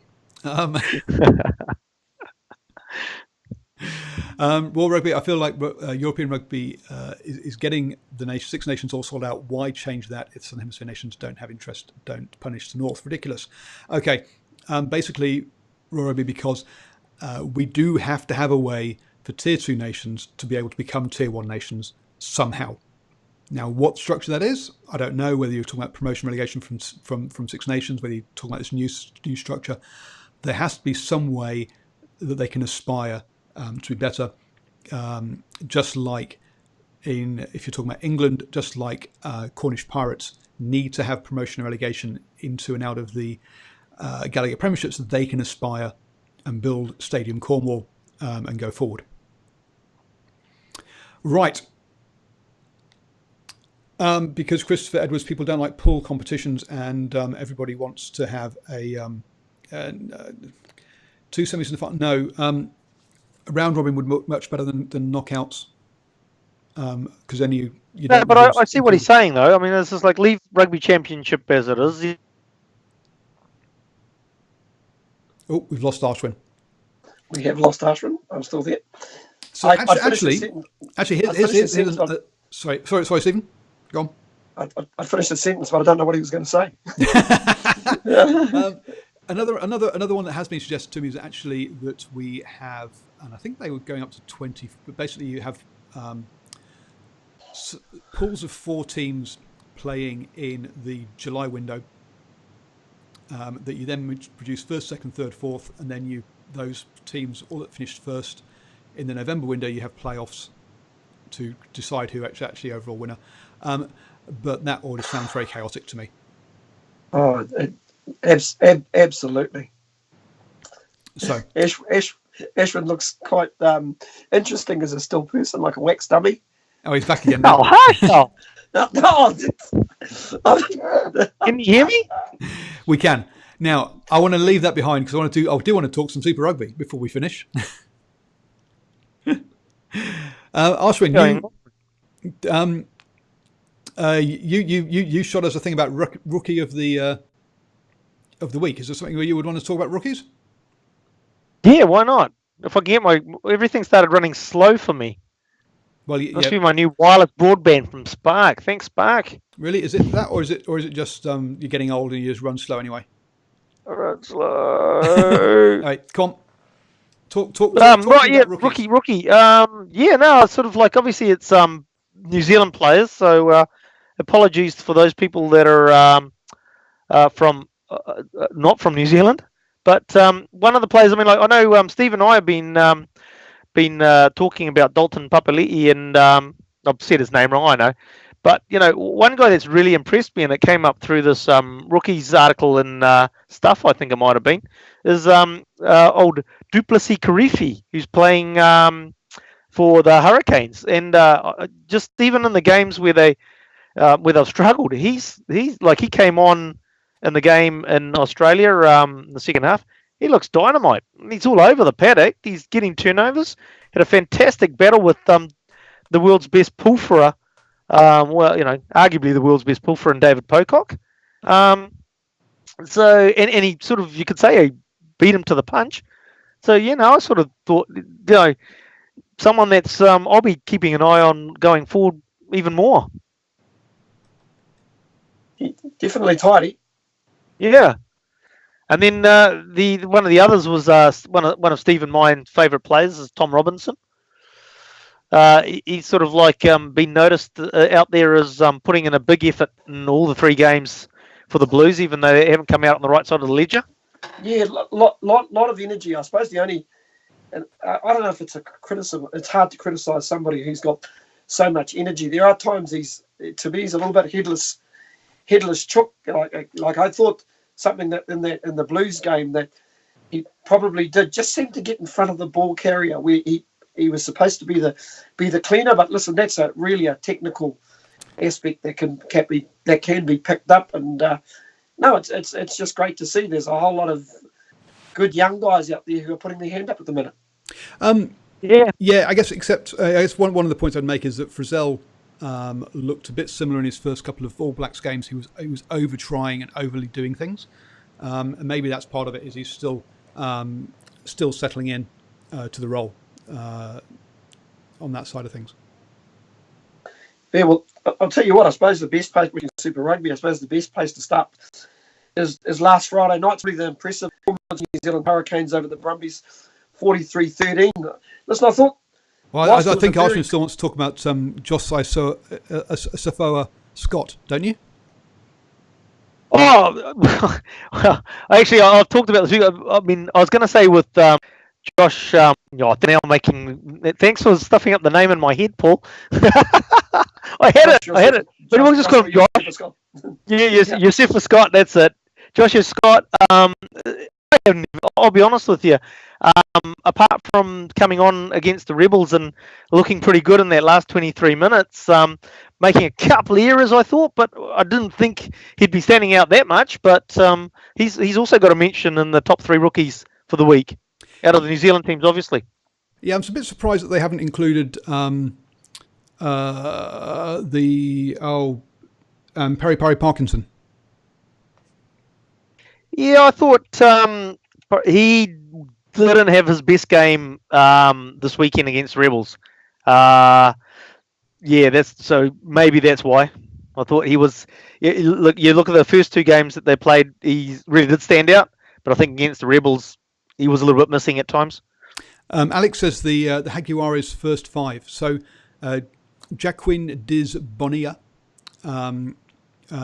Speaker 1: World Rugby, I feel like European Rugby is getting the Six Nations all sold out. Why change that if Southern Hemisphere nations don't have interest, don't punish the North? Ridiculous. Okay, basically, World Rugby, because we do have to have a way for Tier 2 nations to be able to become Tier 1 nations somehow. Now, what structure that is, I don't know, whether you're talking about promotion relegation from Six Nations, whether you're talking about this new structure. There has to be some way that they can aspire to be better, just like if you're talking about England, just like Cornish Pirates need to have promotion and relegation into and out of the Gallagher Premiership so that they can aspire and build Stadium Cornwall and go forward. Right. Because Christopher Edwards, people don't like pool competitions, and everybody wants to have two semis in the final. No, a round robin would look much better than knockouts. Because then you
Speaker 3: no, but I see what he's saying though. I mean, it's just like leave rugby championship as it is.
Speaker 1: Oh, we've lost Ashwin.
Speaker 2: We have lost Ashwin. I'm still there.
Speaker 1: So actually, here's sorry, Stephen. Go on.
Speaker 2: I finished the sentence, but I don't know what he was going to say.
Speaker 1: Another one that has been suggested to me is actually that we have, and I think they were going up to 20, but basically you have pools of 4 teams playing in the July window that you then produce first, second, third, fourth, and then those teams all that finished first in the November window, you have playoffs to decide who actually overall winner. But that order sounds very chaotic to me.
Speaker 2: Oh, absolutely.
Speaker 1: So
Speaker 2: Ashwin looks quite interesting as a still person, like a wax dummy.
Speaker 1: Oh, he's back again now.
Speaker 3: Oh, hush!
Speaker 2: No.
Speaker 3: Can you hear me?
Speaker 1: We can. Now, I want to leave that behind because I do want to talk some Super Rugby before we finish. Ashwin, you shot us a thing about rookie of the week. Is there something where you would want to talk about rookies?
Speaker 3: Yeah, why not? If I can get everything started running slow for me.
Speaker 1: Well,
Speaker 3: must be my new wireless broadband from Spark. Thanks, Spark.
Speaker 1: Really, is it that, or is it just you're getting old and you just run slow anyway?
Speaker 3: I run slow.
Speaker 1: All right, come on. Talk
Speaker 3: right, yeah, rookie. Yeah, no, it's sort of like obviously it's New Zealand players, so apologies for those people that are from not from New Zealand. But one of the players, I mean, like I know Steve and I have been talking about Dalton Papali'i, and I've said his name wrong, I know. But, you know, one guy that's really impressed me, and it came up through this rookies article in Stuff, I think it might have been, is old Duplessis Karifi, who's playing for the Hurricanes. And just even in the games where they've struggled, he's like he came on in the game in Australia in the second half. He looks dynamite. He's all over the paddock. He's getting turnovers. Had a fantastic battle with the world's best pulferer. Well, you know, arguably the world's best pulferer in David Pocock. So, and he sort of, you could say, he beat him to the punch. So, you know, I sort of thought, you know, someone that's I'll be keeping an eye on going forward even more.
Speaker 2: Definitely tidy.
Speaker 3: Yeah. And then the one of the others was one of Steve and my favourite players is Tom Robinson. He's sort of like been noticed out there as putting in a big effort in all the 3 games for the Blues, even though they haven't come out on the right side of the ledger.
Speaker 2: Yeah, lot of energy. I suppose the only, and I don't know if it's a criticism. It's hard to criticise somebody who's got so much energy. There are times he's a little bit headless chook. Like I thought something that in the Blues game that he probably did just seem to get in front of the ball carrier where he was supposed to be the cleaner. But listen, that's really a technical aspect that can be picked up. And no, it's just great to see. There's a whole lot of good young guys out there who are putting their hand up at the minute.
Speaker 1: Yeah, I guess. Except, I guess one of the points I'd make is that Frizzell looked a bit similar in his first couple of All Blacks games. He was over trying and overly doing things, and maybe that's part of it. Is he's still settling in to the role on that side of things.
Speaker 2: Yeah, well, I'll tell you what. I suppose the best place, which is Super Rugby, I suppose the best place to start is last Friday night. It's really the impressive performance of New Zealand Hurricanes over the Brumbies, 43-13. Listen, I thought.
Speaker 1: Well, I think Arsenal still wants to talk about Josh Safoa Scott, don't you?
Speaker 3: Oh, well, actually, I've talked about this. I mean, I was going to say with Josh. Now making. Thanks for stuffing up the name in my head, Paul. I had it. But we'll just call him Josh. Josefa Scott. That's it. Joshua Scott. I'll be honest with you. Apart from coming on against the Rebels and looking pretty good in that last 23 minutes, making a couple of errors, I thought, but I didn't think he'd be standing out that much. But he's also got a mention in the top 3 rookies for the week, out of the New Zealand teams, obviously.
Speaker 1: Yeah, I'm a bit surprised that they haven't included Perry Parkinson. Yeah,
Speaker 3: I thought he didn't have his best game this weekend against Rebels. Maybe that's why. I thought he was. You look at the first 2 games that they played, he really did stand out. But I think against the Rebels, he was a little bit missing at times.
Speaker 1: Alex says the Jaguares' first 5. So Jacquin Diz Bonilla.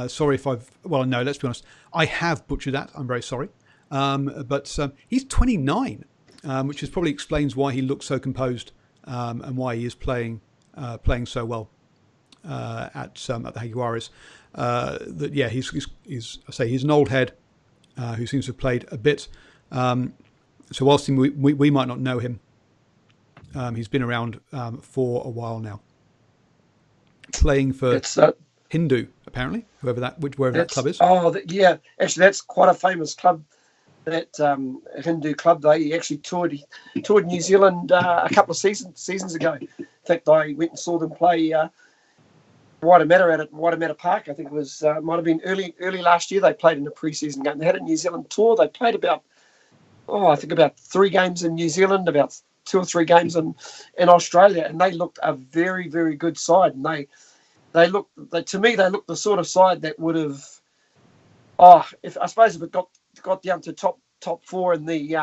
Speaker 1: Sorry if I've. Well, no. Let's be honest. I have butchered that. I'm very sorry. But he's 29, which is probably explains why he looks so composed and why he is playing so well at the Jaguares. He's an old head who seems to have played a bit. So whilst we might not know him, he's been around for a while now, playing for Hindu apparently, wherever that club is.
Speaker 2: Yeah, actually that's quite a famous club. That Hindu club, they actually toured New Zealand a couple of seasons ago. In fact, I went and saw them play Waitemata at Waitemata Park. I think it was might have been early last year. They played in a pre-season game. They had a New Zealand tour. They played about 3 games in New Zealand, about 2 or 3 games in Australia, and they looked a very, very good side. And they looked the sort of side that would have. If it got down to top 4 in the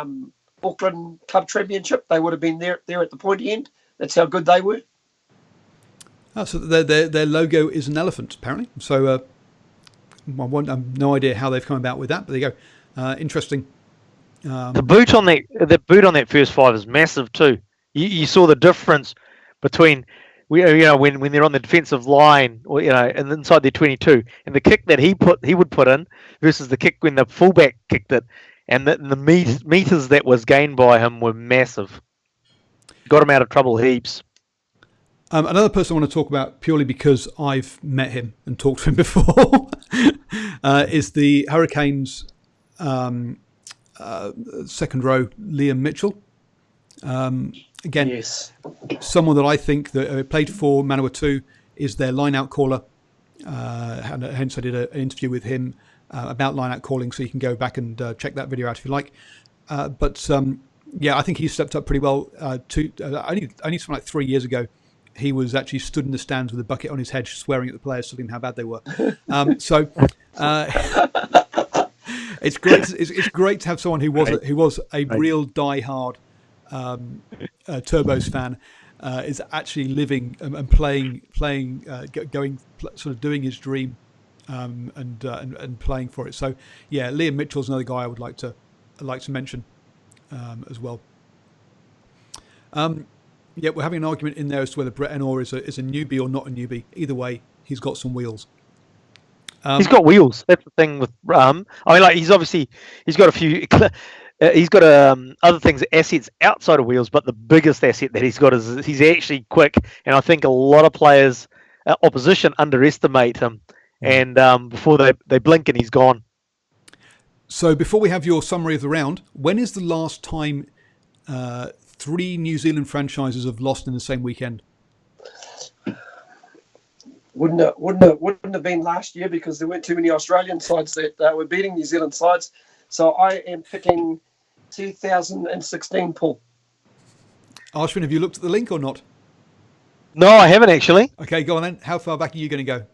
Speaker 2: Auckland Club Championship, they would have been there at the pointy end. That's how good they were.
Speaker 1: So their logo is an elephant, apparently. So I have no idea how they've come about with that, but there you go. Interesting.
Speaker 3: The boot on that first 5 is massive too. You saw the difference between when they're on the defensive line, or and inside their 22, and the kick that he would put in versus the kick when the fullback kicked it, and the meters that was gained by him were massive. Got him out of trouble heaps.
Speaker 1: Another person I want to talk about purely because I've met him and talked to him before is the Hurricanes second row, Liam Mitchell. Again,
Speaker 2: yes.
Speaker 1: Someone that I think that played for Manawatu is their line-out caller. Hence, I did an interview with him about line-out calling, so you can go back and check that video out if you like. I think he stepped up pretty well. Only something like 3 years ago, he was actually stood in the stands with a bucket on his head, swearing at the players, telling them how bad they were. It's great. It's great to have someone who was a real die-hard Turbos fan is actually living and playing, going sort of doing his dream and playing for it. So yeah, Liam Mitchell's another guy I would like to mention as well. We're having an argument in there as to whether Brett Enor is a newbie or not a newbie. Either way, he's got some wheels.
Speaker 3: He's got wheels. That's the thing with he's got a few. He's got other things, assets outside of wheels, but the biggest asset that he's got is he's actually quick. And I think a lot of players, opposition, underestimate him. And before they blink, and he's gone.
Speaker 1: So before we have your summary of the round, when is the last time 3 New Zealand franchises have lost in the same weekend?
Speaker 2: Wouldn't have been last year because there weren't too many Australian sides that were beating New Zealand sides. So I am picking 2016, Paul.
Speaker 1: Ashwin, have you looked at the link or not?
Speaker 3: No, I haven't actually.
Speaker 1: Okay, go on then. How far back are you going to go?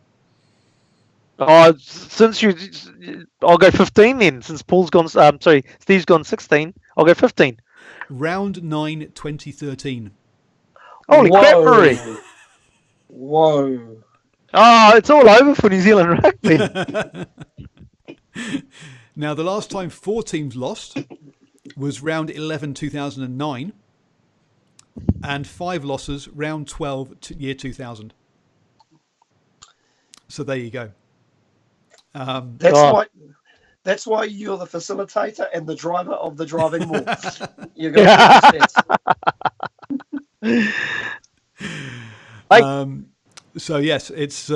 Speaker 3: I'll go 15 then. Since Paul's gone, Steve's gone 16. I'll go 15.
Speaker 1: Round 9, 2013.
Speaker 3: Holy crap, Marie!
Speaker 2: Whoa!
Speaker 3: Oh, it's all over for New Zealand rugby.
Speaker 1: Now, the last time 4 teams lost was round 11, 2009, and 5 losses, round 12, year 2000. So there you go.
Speaker 2: That's why you're the facilitator and the driver of the driving maul. You're going to
Speaker 1: So yes, it's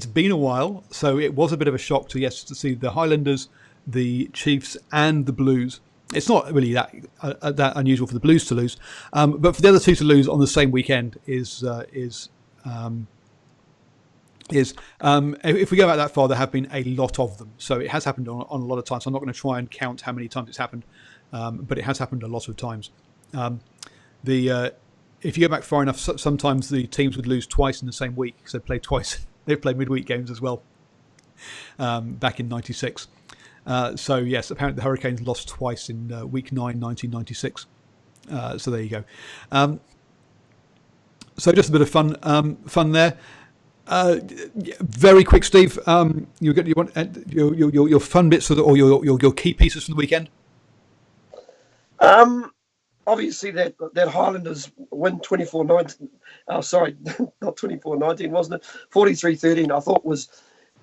Speaker 1: been a while. So it was a bit of a shock to see the Highlanders, the Chiefs, and the Blues. It's not really that unusual for the Blues to lose, but for the other two to lose on the same weekend is if we go back that far, there have been a lot of them. So it has happened on a lot of times. So I'm not going to try and count how many times it's happened, but it has happened a lot of times. If you go back far enough, sometimes the teams would lose twice in the same week because they played twice. They played midweek games as well. Back in '96. So yes, apparently the Hurricanes lost twice in week 9, 1996. So there you go. So just a bit of fun there. Very quick, Steve. You want your fun bits or your key pieces from the weekend.
Speaker 2: Obviously, that Highlanders win 24-19. Oh, sorry, not 24-19, wasn't it? 43-13. I thought was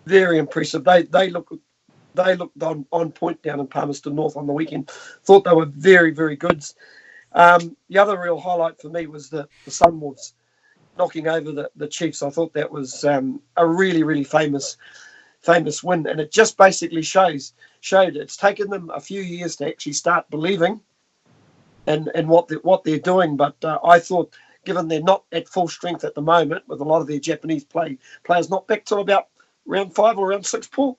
Speaker 2: very impressive. They looked on point down in Palmerston North on the weekend. Thought they were very, very good. The other real highlight for me was the Sunwolves knocking over the Chiefs. I thought that was a really, really famous win, and it just basically showed it's taken them a few years to actually start believing and what they're doing. But I thought, given they're not at full strength at the moment, with a lot of their Japanese players not back till about round 5 or round 6, Paul,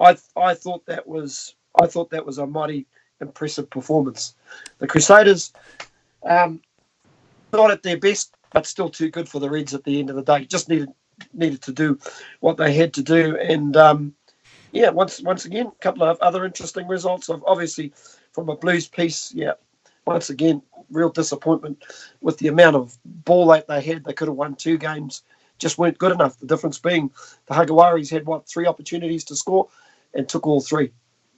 Speaker 2: I thought that was a mighty impressive performance. The Crusaders, not at their best, but still too good for the Reds at the end of the day. Just needed to do what they had to do. And once again, a couple of other interesting results. Obviously, from a Blues piece, once again, real disappointment with the amount of ball that they had. They could have won 2 games, just weren't good enough. The difference being the Hagawaris had 3 opportunities to score and took all 3.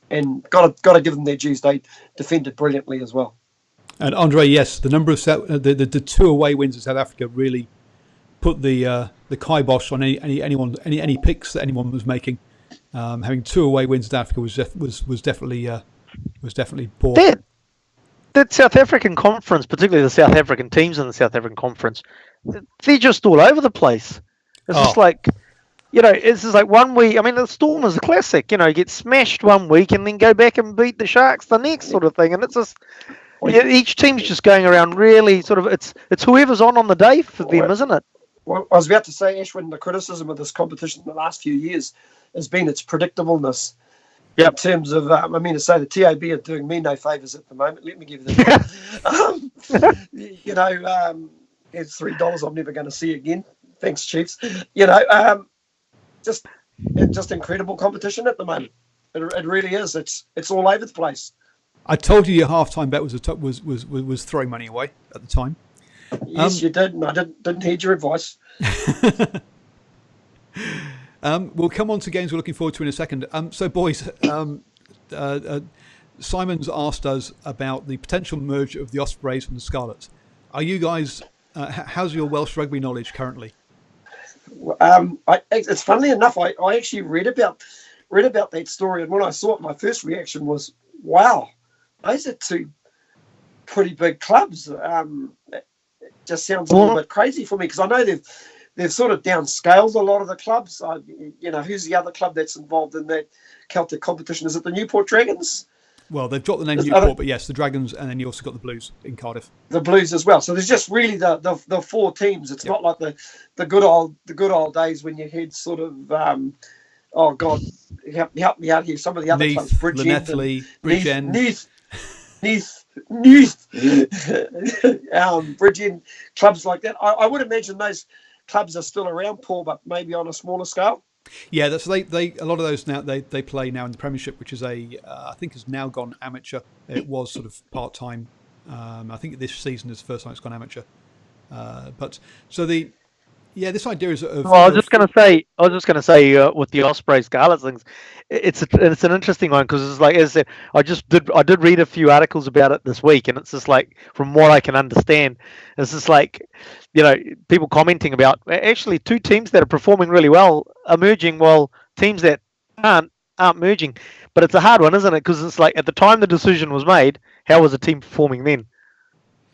Speaker 2: And got to give them their dues. They defended brilliantly as well.
Speaker 1: And Andre, yes, the number of the 2 away wins in South Africa really put the kibosh on any picks that anyone was making. Having 2 away wins in South Africa was definitely poor.
Speaker 3: That South African conference, particularly the South African teams in the South African conference, they're just all over the place. It's just like, it's just like 1 week. I mean, the Storm is a classic. Get smashed 1 week and then go back and beat the Sharks the next sort of thing. And it's just each team's just going around really sort of. It's whoever's on the day for them, isn't it?
Speaker 2: Well, I was about to say, Ashwin, the criticism of this competition in the last few years has been its predictableness. Yep. In terms of, to say the TAB are doing me no favours at the moment. Let me give you that. It's $3 I'm never going to see again. Thanks, Chiefs. Just incredible competition at the moment. It really is. It's all over the place.
Speaker 1: I told you your halftime bet was throwing money away at the time.
Speaker 2: Yes, you did, and I didn't heed your advice.
Speaker 1: We'll come on to games we're looking forward to in a second. So, boys, Simon's asked us about the potential merger of the Ospreys and the Scarlets. Are you guys? How's your Welsh rugby knowledge currently?
Speaker 2: It's funnily enough, I actually read about that story, and when I saw it, my first reaction was, "Wow, those are 2 pretty big clubs." It just sounds a little bit crazy for me because I know they've sort of downscaled a lot of the clubs. Who's the other club that's involved in that Celtic competition? Is it the Newport Dragons?
Speaker 1: Well, they've dropped the name Newport, but yes, the Dragons, and then you also got the Blues in Cardiff.
Speaker 2: The Blues as well. So there's just really the four teams. It's not like the good old days when you had sort of oh God, help me out here. Some of the other
Speaker 1: Neath,
Speaker 2: clubs,
Speaker 1: Llanelli, Bridgend,
Speaker 2: Neath, Bridgend, clubs like that. I would imagine those clubs are still around, Paul, but maybe on a smaller scale.
Speaker 1: Yeah, that's they a lot of those now they play now in the Premiership, which is I think has now gone amateur. It was sort of part time. I think this season is the first time it's gone amateur. This idea is of.
Speaker 3: Well, I was just going to say with the Osprey Scarlets things, it's an interesting one because it's like, as I said, I did read a few articles about it this week, and it's just like, from what I can understand, it's just like, people commenting about actually two teams that are performing really well are merging, while teams that aren't merging. But it's a hard one, isn't it? Because it's like, at the time the decision was made, how was the team performing then?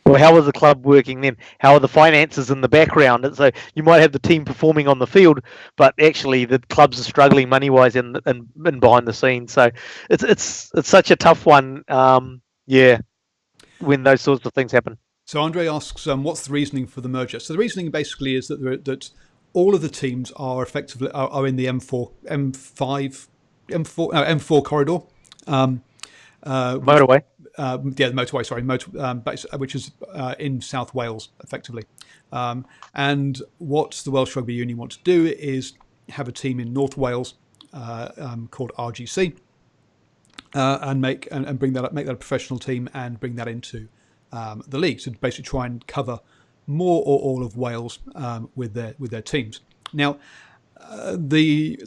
Speaker 3: Or how was the club working then? How are the finances in the background? And so you might have the team performing on the field, but actually the clubs are struggling money-wise and behind the scenes. So it's such a tough one, when those sorts of things happen.
Speaker 1: So Andre asks, what's the reasoning for the merger? So the reasoning basically is that all of the teams are effectively are in the M4 corridor.
Speaker 3: Motorway.
Speaker 1: The motorway, sorry, which is in South Wales, effectively. And what the Welsh Rugby Union want to do is have a team in North Wales called RGC, and make that a professional team and bring that into the league. So basically try and cover more or all of Wales with their teams. Now, the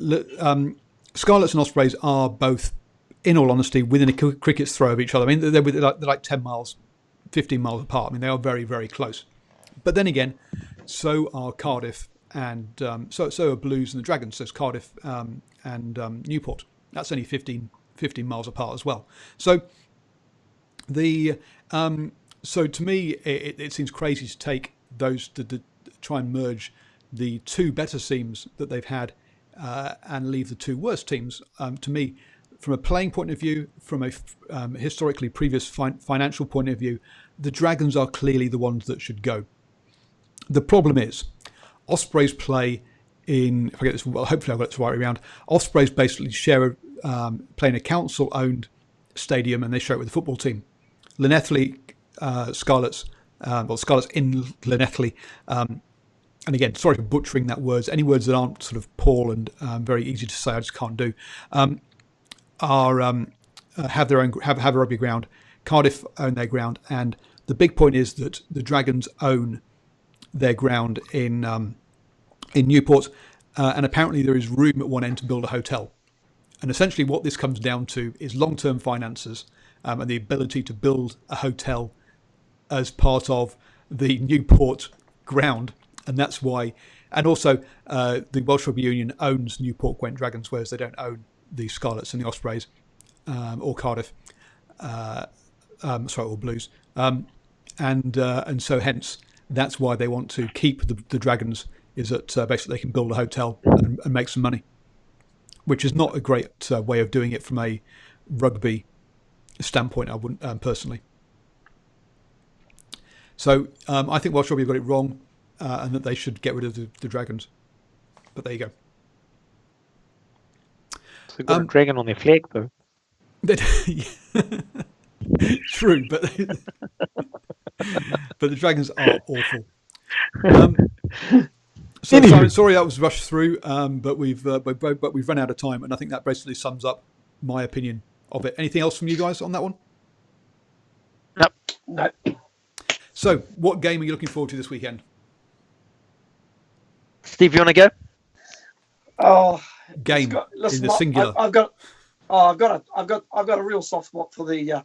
Speaker 1: Scarlets and Ospreys are both, in all honesty, within a cricket's throw of each other. I mean, they're like 10 miles, 15 miles apart. I mean, they are very, very close. But then again, so are Cardiff and so are Blues and the Dragons. So it's Cardiff and Newport. That's only 15 miles apart as well. So so to me, it seems crazy to take those to try and merge the two better teams that they've had and leave the two worst teams. To me, from a playing point of view, from a historically previous financial point of view, the Dragons are clearly the ones that should go. The problem is, Ospreys play in, if I get this, well, hopefully I've got it the right way around, Ospreys basically play in a council-owned stadium, and they share it with the football team. Llanelli Scarlets, Scarlets in Llanelli, and again, sorry for butchering that words, any words that aren't sort of Paul and very easy to say, I just can't do, have their own have a rugby ground. Cardiff own their ground, and the big point is that the Dragons own their ground in Newport, and apparently there is room at one end to build a hotel. And essentially, what this comes down to is long-term finances and the ability to build a hotel as part of the Newport ground, and that's why. And also, the Welsh Rugby Union owns Newport Gwent Dragons, whereas they don't own the Scarlets and the Ospreys, or Cardiff, or Blues, and so hence that's why they want to keep the Dragons, is that basically they can build a hotel and make some money, which is not a great way of doing it from a rugby standpoint. I wouldn't personally. So I think Welsh Rugby got it wrong, and that they should get rid of the Dragons. But there you go.
Speaker 3: They've got a dragon on their flag, though.
Speaker 1: True, but the Dragons are awful. So Simon, sorry that was rushed through, but we've run out of time, and I think that basically sums up my opinion of it. Anything else from you guys on that one?
Speaker 2: No.
Speaker 1: So, what game are you looking forward to this weekend?
Speaker 3: Steve, you want to go?
Speaker 2: Oh,
Speaker 1: game in the singular.
Speaker 2: I've got a real soft spot for the.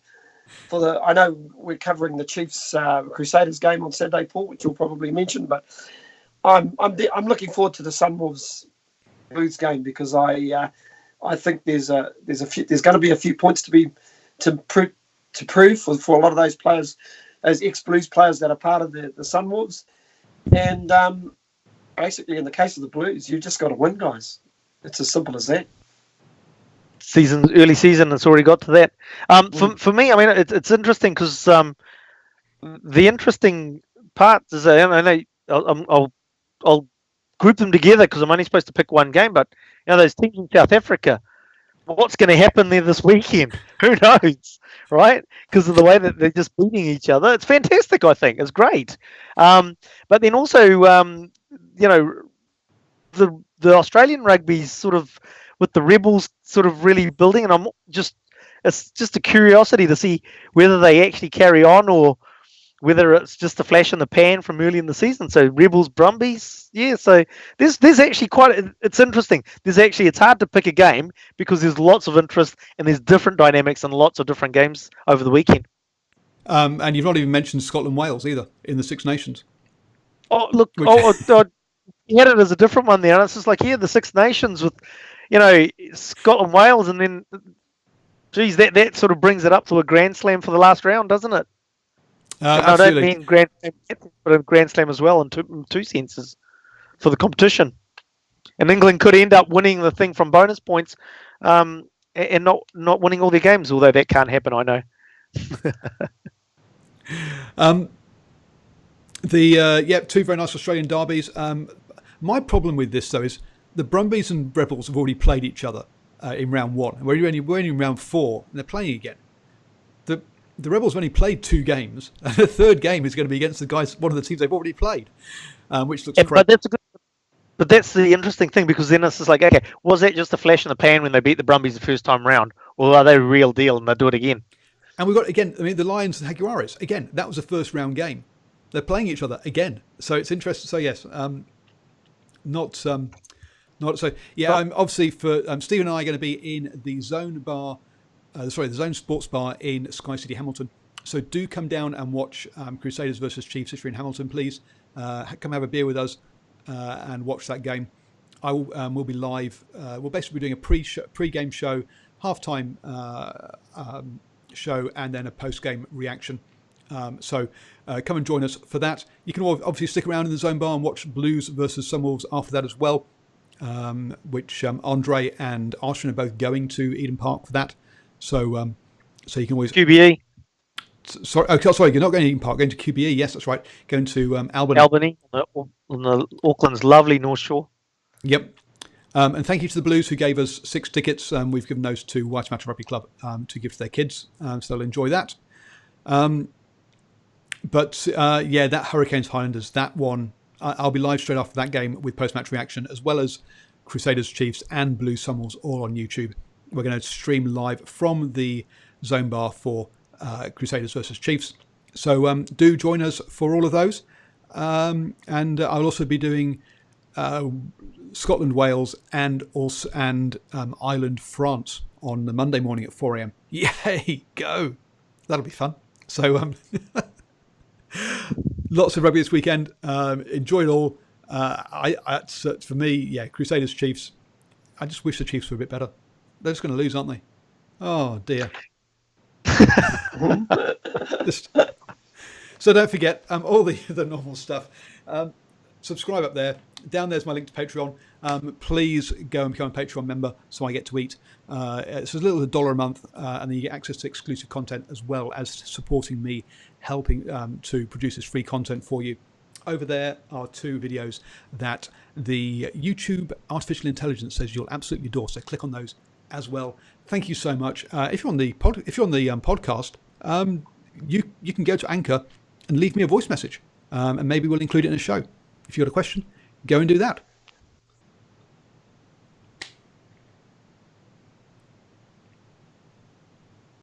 Speaker 2: I know we're covering the Chiefs Crusaders game on Saturday, Paul, which you'll probably mention, but I'm looking forward to the Sunwolves Blues game because I think there's going to be a few points to prove for a lot of those players, those ex-Blues players that are part of the Sunwolves, and basically, in the case of the Blues, you just got to win, guys. It's as simple as that.
Speaker 3: Early season, it's already got to that. For me, I mean, it's interesting because the interesting part is, I know I'll group them together because I'm only supposed to pick one game, but those teams in South Africa, what's going to happen there this weekend? Who knows, right? Because of the way that they're just beating each other. It's fantastic, I think. It's great. But then also, the Australian rugby's sort of with the Rebels sort of really building, and it's just a curiosity to see whether they actually carry on or whether it's just a flash in the pan from early in the season. So Rebels, Brumbies, yeah. So there's actually it's interesting. It's hard to pick a game because there's lots of interest and there's different dynamics and lots of different games over the weekend.
Speaker 1: And you've not even mentioned Scotland, Wales either in the Six Nations.
Speaker 3: Oh look, you had it as a different one there, and it's just like the Six Nations with, Scotland, Wales, and then, geez, that sort of brings it up to a Grand Slam for the last round, doesn't it? I don't mean Grand Slam, but a Grand Slam as well in two senses for the competition. And England could end up winning the thing from bonus points, and not winning all their games, although that can't happen, I know.
Speaker 1: Two very nice Australian derbies. My problem with this, though, is the Brumbies and Rebels have already played each other in round one. We're only in round 4, and they're playing again. The Rebels have only played 2 games, and the third game is going to be against one of the teams they've already played, which looks great.
Speaker 3: But that's the interesting thing, because then it's just like, okay, was that just a flash in the pan when they beat the Brumbies the first time round, or are they a real deal and they'll do it again?
Speaker 1: And we've got, again, the Lions and Jaguares, again, that was a first round game. They're playing each other again, so it's interesting. So yes, not so. Yeah, obviously for Steve and I are going to be in the Zone Sports Bar in Sky City, Hamilton. So do come down and watch Crusaders versus Chiefs if you're in Hamilton, please. Come have a beer with us and watch that game. We'll be live. We'll basically be doing a pre-game show, halftime show, and then a post-game reaction. So come and join us for that. You can obviously stick around in the Zone Bar and watch Blues versus Sunwolves after that as well, which Andre and Arsene are both going to Eden Park for that. So you can always...
Speaker 3: QBE.
Speaker 1: Sorry, you're not going to Eden Park, going to QBE. Yes, that's right. Going to Albany.
Speaker 3: Albany, on the Auckland's lovely North Shore.
Speaker 1: Yep. And thank you to the Blues who gave us 6 tickets. We've given those to White Matter Rugby Club to give to their kids, so they'll enjoy that. But that Hurricanes Highlanders, that one, I'll be live straight after that game with post-match reaction, as well as Crusaders Chiefs and Blues Sunwolves, all on YouTube. We're going to stream live from the Zone Bar for Crusaders versus Chiefs. So do join us for all of those. And I'll also be doing Scotland, Wales, and Ireland, France on the Monday morning at 4 a.m. Yay, go! That'll be fun. So lots of rugby this weekend. Enjoy it all. For me, Crusaders Chiefs. I just wish the Chiefs were a bit better. They're just going to lose, aren't they? Oh dear. So don't forget all the normal stuff. Subscribe up there. Down there's my link to Patreon. Please go and become a Patreon member so I get to eat. It's as little as $1 a month, and then you get access to exclusive content as well as supporting me, helping to produce this free content for you. Over there are 2 videos that the YouTube artificial intelligence says you'll absolutely adore. So click on those as well. Thank you so much. If you're on the podcast, you can go to Anchor and leave me a voice message, and maybe we'll include it in a show. If you've got a question, go and do that.